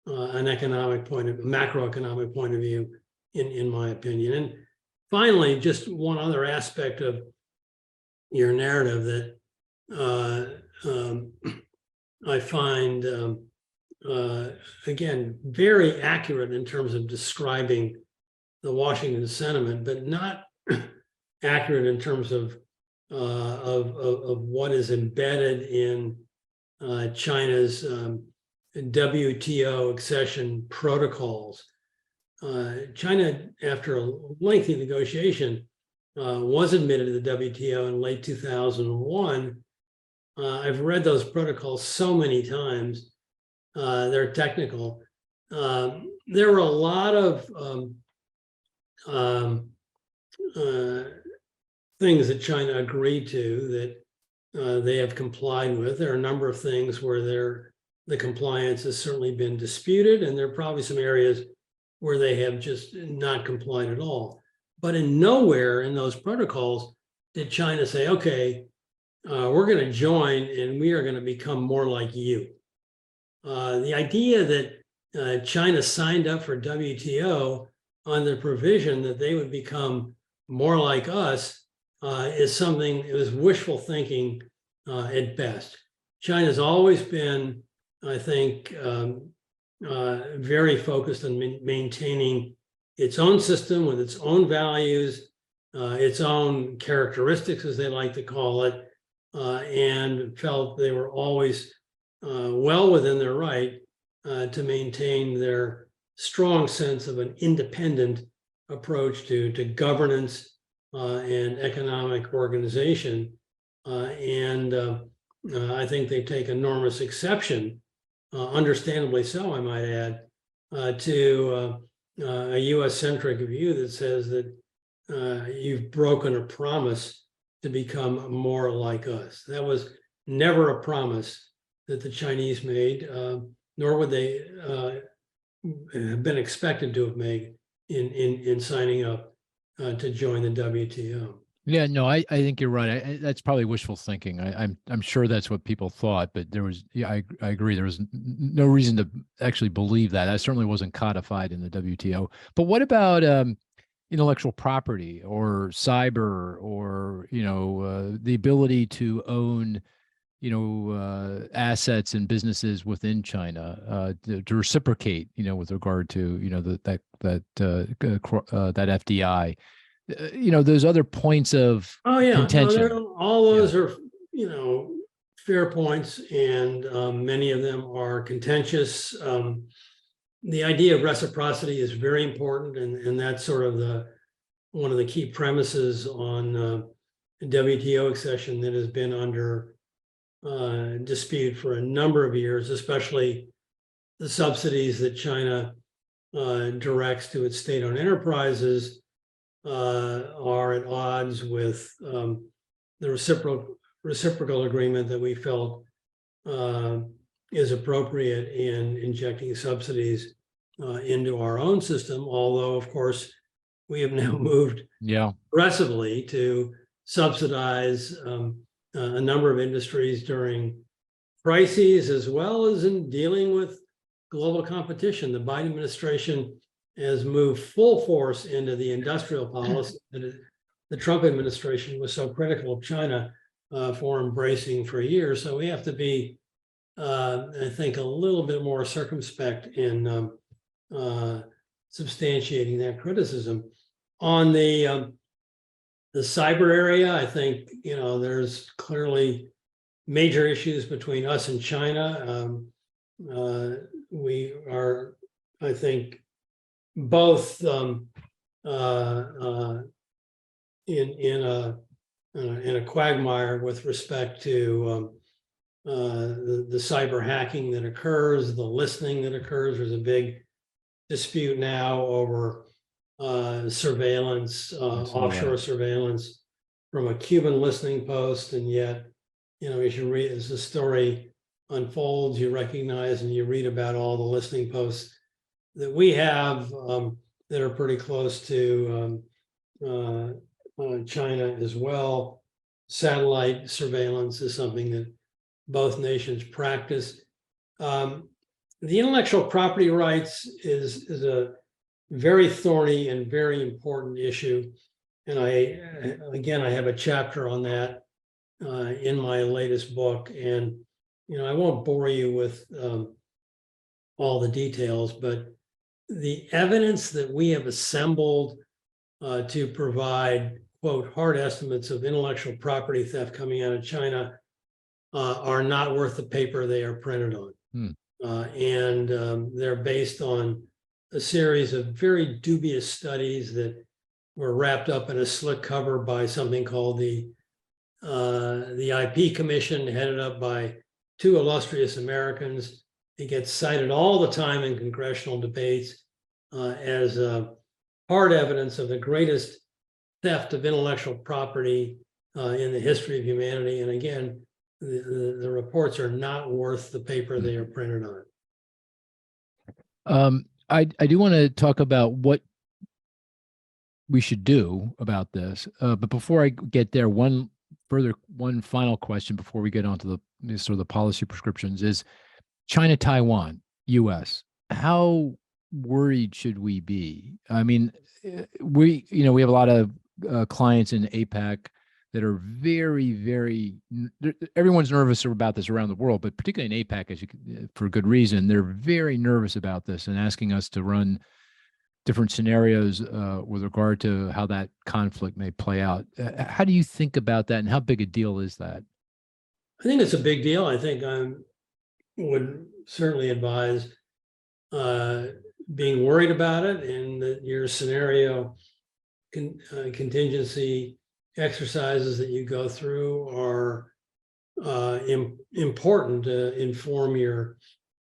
D: an economic point of macroeconomic point of view, in my opinion. And finally, just one other aspect of your narrative that I find again very accurate in terms of describing the Washington sentiment, but not accurate in terms of what is embedded in China's WTO accession protocols. China, after a lengthy negotiation, was admitted to the WTO in late 2001. I've read those protocols so many times. They're technical. There were a lot of things that China agreed to that they have complied with. There are a number of things where the compliance has certainly been disputed, and there are probably some areas where they have just not complied at all. But in nowhere in those protocols did China say, okay, we're going to join and we are going to become more like you. The idea that China signed up for WTO on the provision that they would become more like us is something, it was wishful thinking at best. China's always been, I think, very focused on maintaining its own system with its own values, its own characteristics, as they like to call it, and felt they were always well within their right to maintain their strong sense of an independent approach to governance and economic organization. And I think they take enormous exception, understandably so, I might add, to a US-centric view that says that you've broken a promise to become more like us. That was never a promise that the Chinese made, nor would they have been expected to have made in signing up to join the WTO.
A: Yeah, no, I think you're right. That's probably wishful thinking. I'm sure that's what people thought, but there was, yeah, I agree. There was no reason to actually believe that. That certainly wasn't codified in the WTO. But what about intellectual property or cyber or the ability to own assets and businesses within China to reciprocate with regard to that FDI. Those other points of contention.
D: No, all those are, fair points, and many of them are contentious. The idea of reciprocity is very important, and that's sort of one of the key premises on WTO accession that has been under dispute for a number of years, especially the subsidies that China directs to its state-owned enterprises are at odds with the reciprocal agreement that we felt is appropriate in injecting subsidies into our own system. Although, of course, we have now moved aggressively to subsidize a number of industries during crises, as well as in dealing with global competition. The Biden administration has moved full force into the industrial policy that the Trump administration was so critical of China for embracing for years. So we have to be, I think, a little bit more circumspect in substantiating that criticism. On the cyber area, I think, there's clearly major issues between us and China. We are, I think, both in a quagmire with respect to the cyber hacking that occurs, the listening that occurs. There's a big dispute now over surveillance, offshore surveillance from a Cuban listening post, and yet, as you read, as the story unfolds, you recognize and you read about all the listening posts that we have that are pretty close to China as well. Satellite surveillance is something that both nations practice. The intellectual property rights is a very thorny and very important issue. And I have a chapter on that in my latest book. And, I won't bore you with all the details, but the evidence that we have assembled to provide, quote, hard estimates of intellectual property theft coming out of China are not worth the paper they are printed on. And they're based on a series of very dubious studies that were wrapped up in a slick cover by something called the IP Commission, headed up by two illustrious Americans. It gets cited all the time in congressional debates as hard evidence of the greatest theft of intellectual property in the history of humanity. And again, the reports are not worth the paper they are printed on.
A: I do want to talk about what we should do about this. But before I get there, one final question before we get on to the sort of the policy prescriptions is China, Taiwan, US. How worried should we be? I mean, we have a lot of clients in APAC that are very, very, everyone's nervous about this around the world, but particularly in APAC, for good reason, they're very nervous about this and asking us to run different scenarios with regard to how that conflict may play out. How do you think about that, and how big a deal is that?
D: I think it's a big deal. I think I would certainly advise being worried about it, and that your scenario contingency exercises that you go through are important to inform your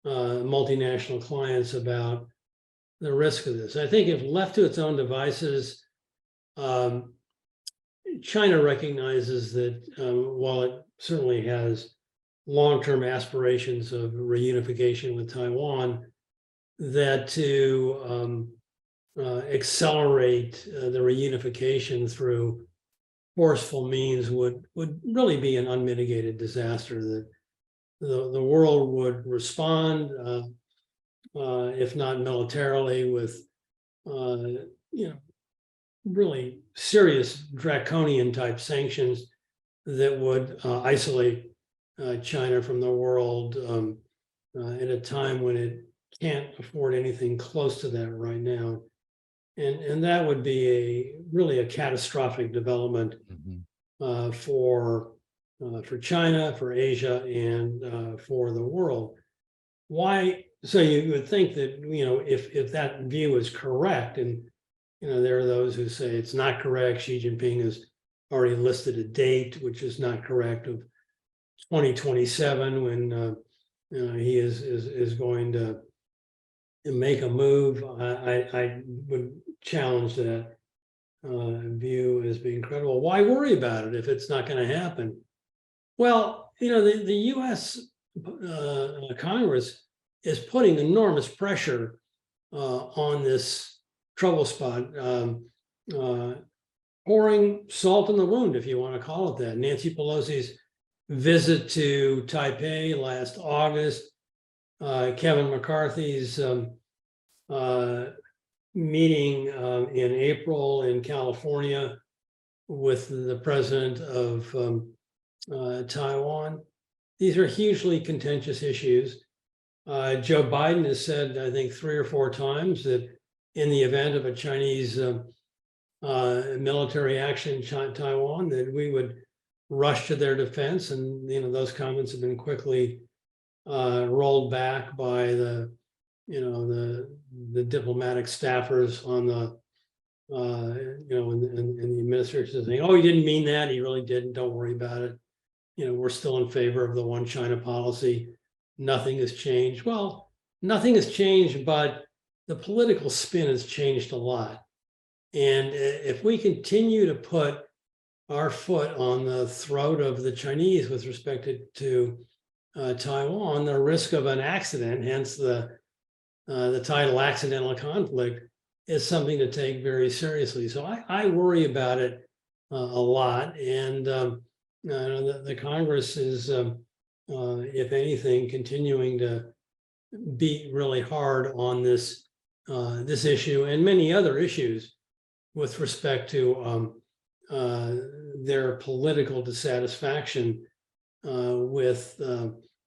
D: multinational clients about the risk of this. I think if left to its own devices, China recognizes that while it certainly has long-term aspirations of reunification with Taiwan, that to accelerate the reunification through forceful means would really be an unmitigated disaster, that the world would respond, if not militarily, with really serious draconian type sanctions that would isolate China from the world at a time when it can't afford anything close to that right now. And that would be really a catastrophic development for China, for Asia, and for the world. Why? So you would think that, if that view is correct, and there are those who say it's not correct. Xi Jinping has already listed a date, which is not correct, of 2027, when he is going to make a move. I would challenge that view as being credible. Why worry about it if it's not going to happen? Well, the U.S. Congress is putting enormous pressure on this trouble spot, pouring salt in the wound, if you want to call it that. Nancy Pelosi's visit to Taipei last August, Kevin McCarthy's meeting in April in California with the president of Taiwan. These are hugely contentious issues. Joe Biden has said, I think, 3 or 4 times that in the event of a Chinese military action in Taiwan, that we would rush to their defense. And those comments have been quickly rolled back by the diplomatic staffers on the in the administration, saying, "Oh, he didn't mean that. He really didn't. Don't worry about it. We're still in favor of the one China policy. Nothing has changed." Well, nothing has changed, but the political spin has changed a lot. And if we continue to put our foot on the throat of the Chinese with respect to Taiwan, the risk of an accident, hence the title "Accidental Conflict," is something to take very seriously. So I worry about it a lot, and the Congress is if anything, continuing to beat really hard on this this issue and many other issues with respect to their political dissatisfaction with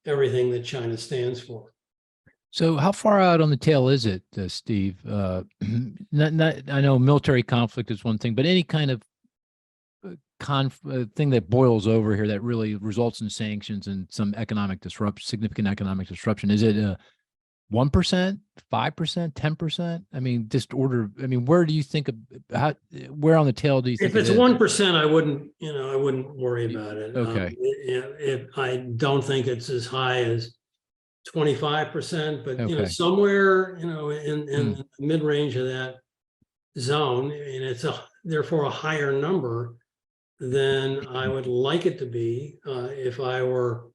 D: everything that China stands for.
A: So how far out on the tail is it, Steve? I know military conflict is one thing, but any kind of thing that boils over here that really results in sanctions and some economic disruption, significant economic disruption. Is it 1%, 5%, 10%? I mean, just order. I mean, where do you think where on the tail do you think
D: If it's
A: it is?
D: 1%, I wouldn't worry about it.
A: Okay.
D: If I don't think it's as high as 25%, but
A: Okay.
D: somewhere in the mid-range of that zone, and it's therefore a higher number than I would like it to be if I were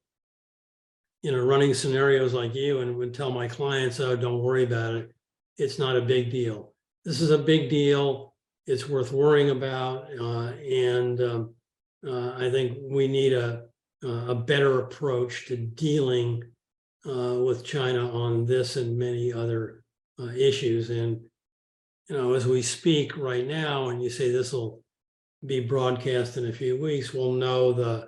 D: running scenarios like you and would tell my clients, oh, don't worry about it. It's not a big deal. This is a big deal. It's worth worrying about. And I think we need a better approach to dealing with China on this and many other issues. And, as we speak right now, and you say this will be broadcast in a few weeks, we'll know the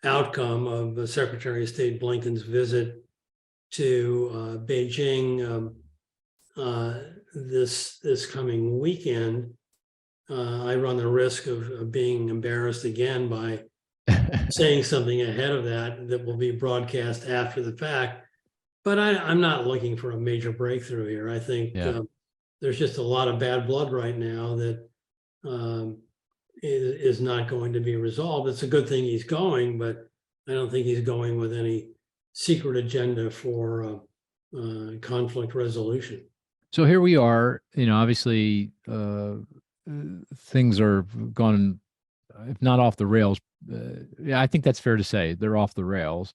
D: outcome of Secretary of State Blinken's visit to Beijing this coming weekend. I run the risk of being embarrassed again by saying something ahead of that will be broadcast after the fact. But I'm not looking for a major breakthrough here. I think there's just a lot of bad blood right now that is not going to be resolved. It's a good thing he's going, but I don't think he's going with any secret agenda for conflict resolution.
A: So here we are, obviously things are gone, if not off the rails. Yeah, I think that's fair to say. They're off the rails.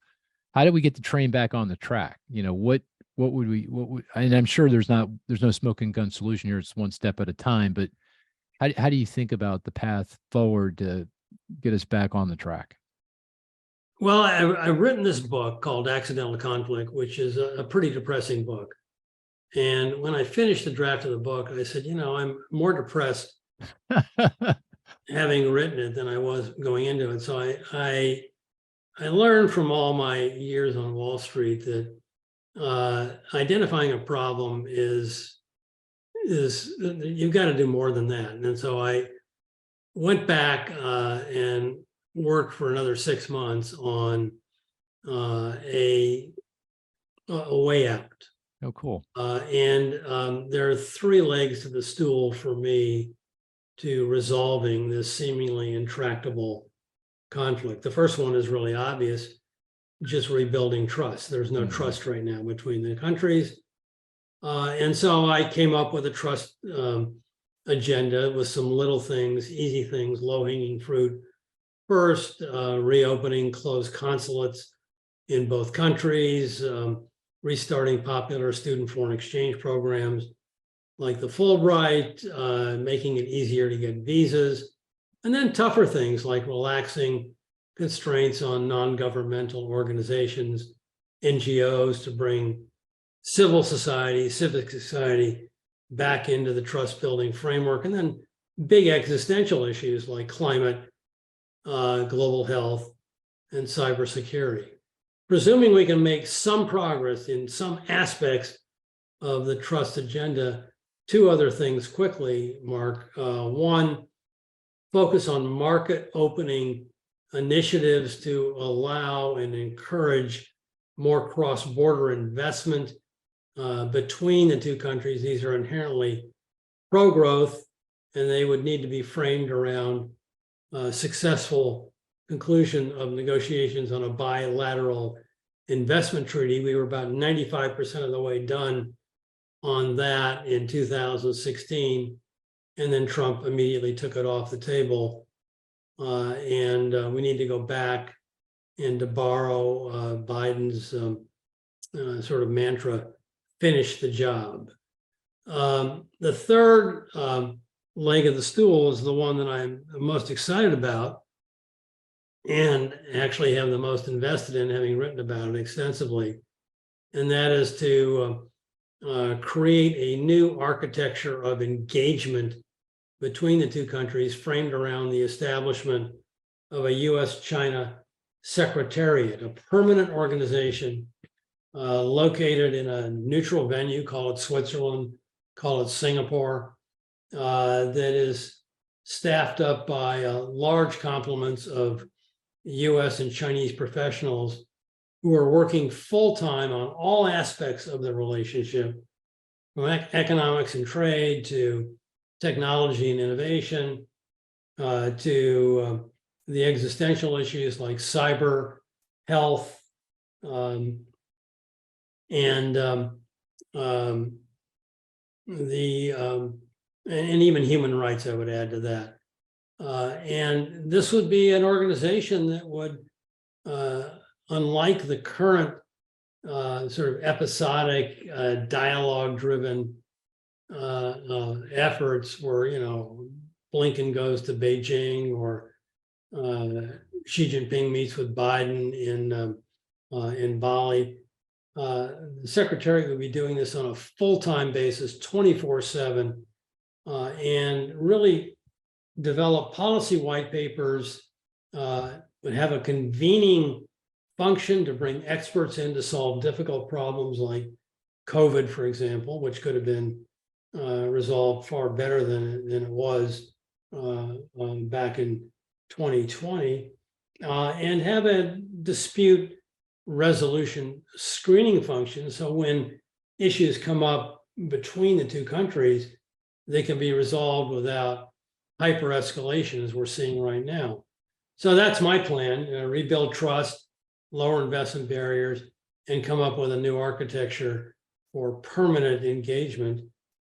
A: How do we get the train back on the track? What would, and I'm sure there's no smoking gun solution here. It's one step at a time, but how do you think about the path forward to get us back on the track?
D: Well, I've written this book called Accidental Conflict, which is a pretty depressing book. And when I finished the draft of the book, I said, I'm more depressed having written it than I was going into it. So I learned from all my years on Wall Street that identifying a problem is you've got to do more than that. And so I went back and worked for another 6 months on a way out.
A: Oh, cool.
D: And there are 3 legs to the stool for me to resolving this seemingly intractable conflict. The first one is really obvious, just rebuilding trust. There's no trust right now between the countries. And so I came up with a trust agenda with some little things, easy things, low-hanging fruit. First, reopening closed consulates in both countries, restarting popular student foreign exchange programs like the Fulbright, making it easier to get visas, and then tougher things like relaxing constraints on non-governmental organizations, NGOs, to bring civil society, civic society back into the trust building framework, and then big existential issues like climate, global health, and cybersecurity. Presuming we can make some progress in some aspects of the trust agenda, 2 other things quickly, Mark. One, focus on market opening initiatives to allow and encourage more cross-border investment between the 2 countries. These are inherently pro-growth, and they would need to be framed around successful conclusion of negotiations on a bilateral investment treaty. We were about 95% of the way done on that in 2016, and then Trump immediately took it off the table. And we need to go back and, to borrow Biden's sort of mantra, finish the job. The third leg of the stool is the one that I'm most excited about, and actually have the most invested in, having written about it extensively. And that is to create a new architecture of engagement between the two countries, framed around the establishment of a U.S.-China Secretariat, a permanent organization located in a neutral venue, call it Switzerland, call it Singapore, that is staffed up by large complements of U.S. and Chinese professionals who are working full-time on all aspects of the relationship, from economics and trade to technology and innovation, to the existential issues like cyber, health, and even human rights, I would add to that. And this would be an organization that would, unlike the current sort of episodic dialogue-driven efforts where, you know, Blinken goes to Beijing or Xi Jinping meets with Biden in Bali. The Secretary would be doing this on a full-time basis, 24/7, and really develop policy white papers, would have a convening function to bring experts in to solve difficult problems like COVID, for example, which could have been resolved far better than it was back in 2020, and have a dispute resolution screening function. So when issues come up between the two countries, they can be resolved without hyper escalation as we're seeing right now. So that's my plan, rebuild trust, lower investment barriers, and come up with a new architecture for permanent engagement.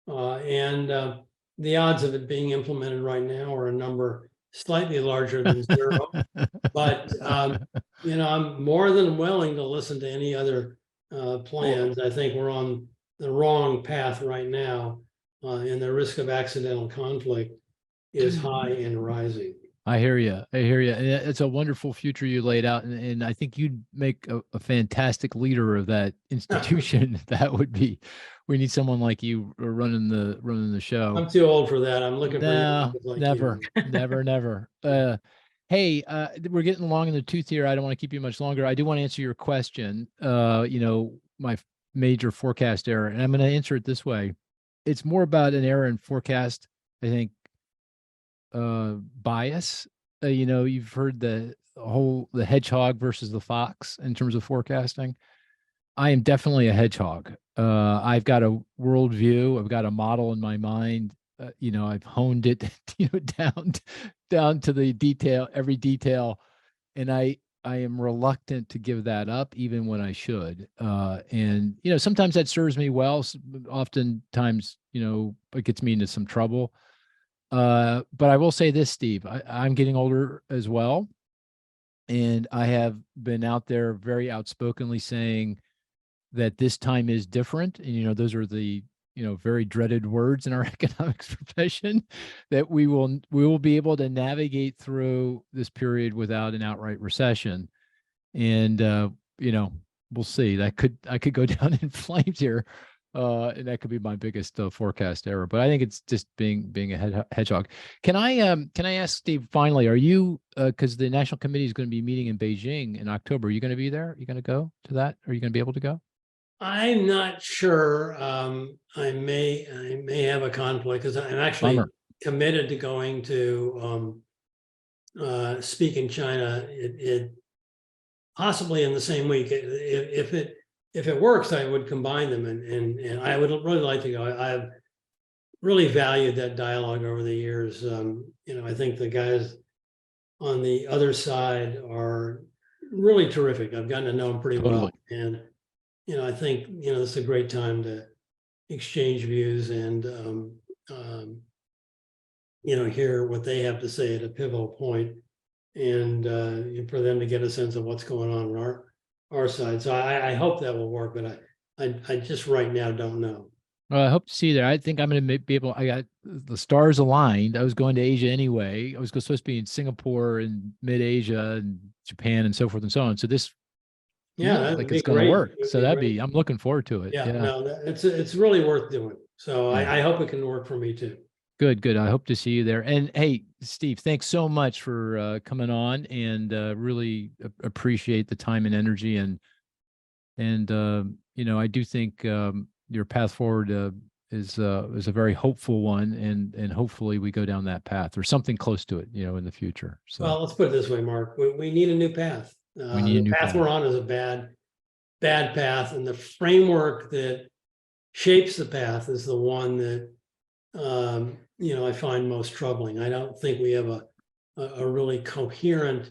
D: The odds of it being implemented right now are a number slightly larger than zero. But you know, I'm more than willing to listen to any other plans. I think we're on the wrong path right now, and the risk of accidental conflict is high and rising.
A: I hear you. I hear you. And it's a wonderful future you laid out, and I think you'd make a fantastic leader of that institution. That would be. We need someone like you running the show.
D: I'm too old for that. I'm looking
A: No,
D: for like
A: never,
D: you.
A: never. Hey, we're getting along in the tooth here. I don't want to keep you much longer. I do want to answer your question. You know, my major forecast error, and I'm going to answer it this way. It's more about an error in forecast, I think, bias. You know, you've heard the hedgehog versus the fox in terms of forecasting. I am definitely a hedgehog. I've got a worldview. I've got a model in my mind. You know, I've honed it, you know, down to the detail, every detail, and I am reluctant to give that up, even when I should. And you know, sometimes that serves me well. Oftentimes, you know, it gets me into some trouble. But I will say this, Steve, I'm getting older as well, and I have been out there very outspokenly saying that this time is different. And, you know, those are the, you know, very dreaded words in our economics profession, that we will be able to navigate through this period without an outright recession. And, you know, we'll see. I could go down in flames here. And that could be my biggest forecast error, but I think it's just being a hedgehog. Can I ask Steve, finally, are you, because the National Committee is going to be meeting in Beijing in October, are you going to be there? Are you going to go to that? Are you going to be able to go?
D: I'm not sure. I may have a conflict because I'm actually
A: Bummer.
D: committed to going to speak in China. It possibly in the same week. If it works, I would combine them, and I would really like to go. I've really valued that dialogue over the years. You know, I think the guys on the other side are really terrific. I've gotten to know them pretty well, and you know, I think, you know, this is a great time to exchange views and you know, hear what they have to say at a pivotal point, and for them to get a sense of what's going on our side. So I hope that will work, but I just right now don't know.
A: Well, I hope to see you there. I think I'm going to be able. I got the stars aligned. I was going to Asia anyway. I was supposed to be in Singapore and mid Asia and Japan and so forth and so on. So this
D: Yeah,
A: feels
D: that'd
A: like
D: be
A: it's going to
D: great.
A: work.
D: It'd
A: So
D: be
A: that'd
D: great.
A: be. I'm looking forward to it.
D: Yeah,
A: Yeah.
D: no, it's really worth doing. So
A: Yeah.
D: I hope it can work for me too.
A: Good. Good. I hope to see you there. And hey, Steve, thanks so much for coming on, and really appreciate the time and energy. And you know, I do think your path forward is a very hopeful one, and hopefully we go down that path or something close to it, you know, in the future. So
D: Well, let's put it this way, Mark. We need a new path.
A: we need a
D: The
A: new
D: path
A: path.
D: we're on is a bad path, and the framework that shapes the path is the one that I find most troubling. I don't think we have a really coherent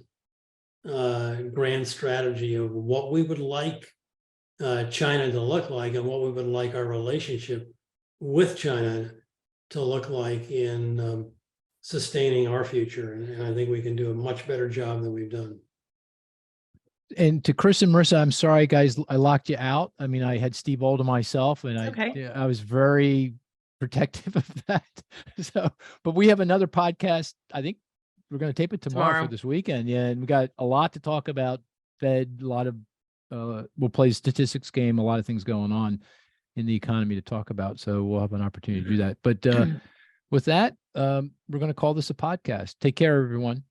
D: grand strategy of what we would like China to look like and what we would like our relationship with China to look like in sustaining our future. And I think we can do a much better job than we've done.
A: And to Cris and Marisa, I'm sorry, guys, I locked you out. I mean, I had Steve all to myself, and
C: Okay.
A: I was very protective of that. So, but we have another podcast. I think we're going to tape it tomorrow
C: Tomorrow.
A: for this weekend. Yeah, and we got a lot to talk about. Fed, a lot of we'll play a statistics game, a lot of things going on in the economy to talk about. So we'll have an opportunity to do that. But with that, we're going to call this a podcast. Take care, everyone.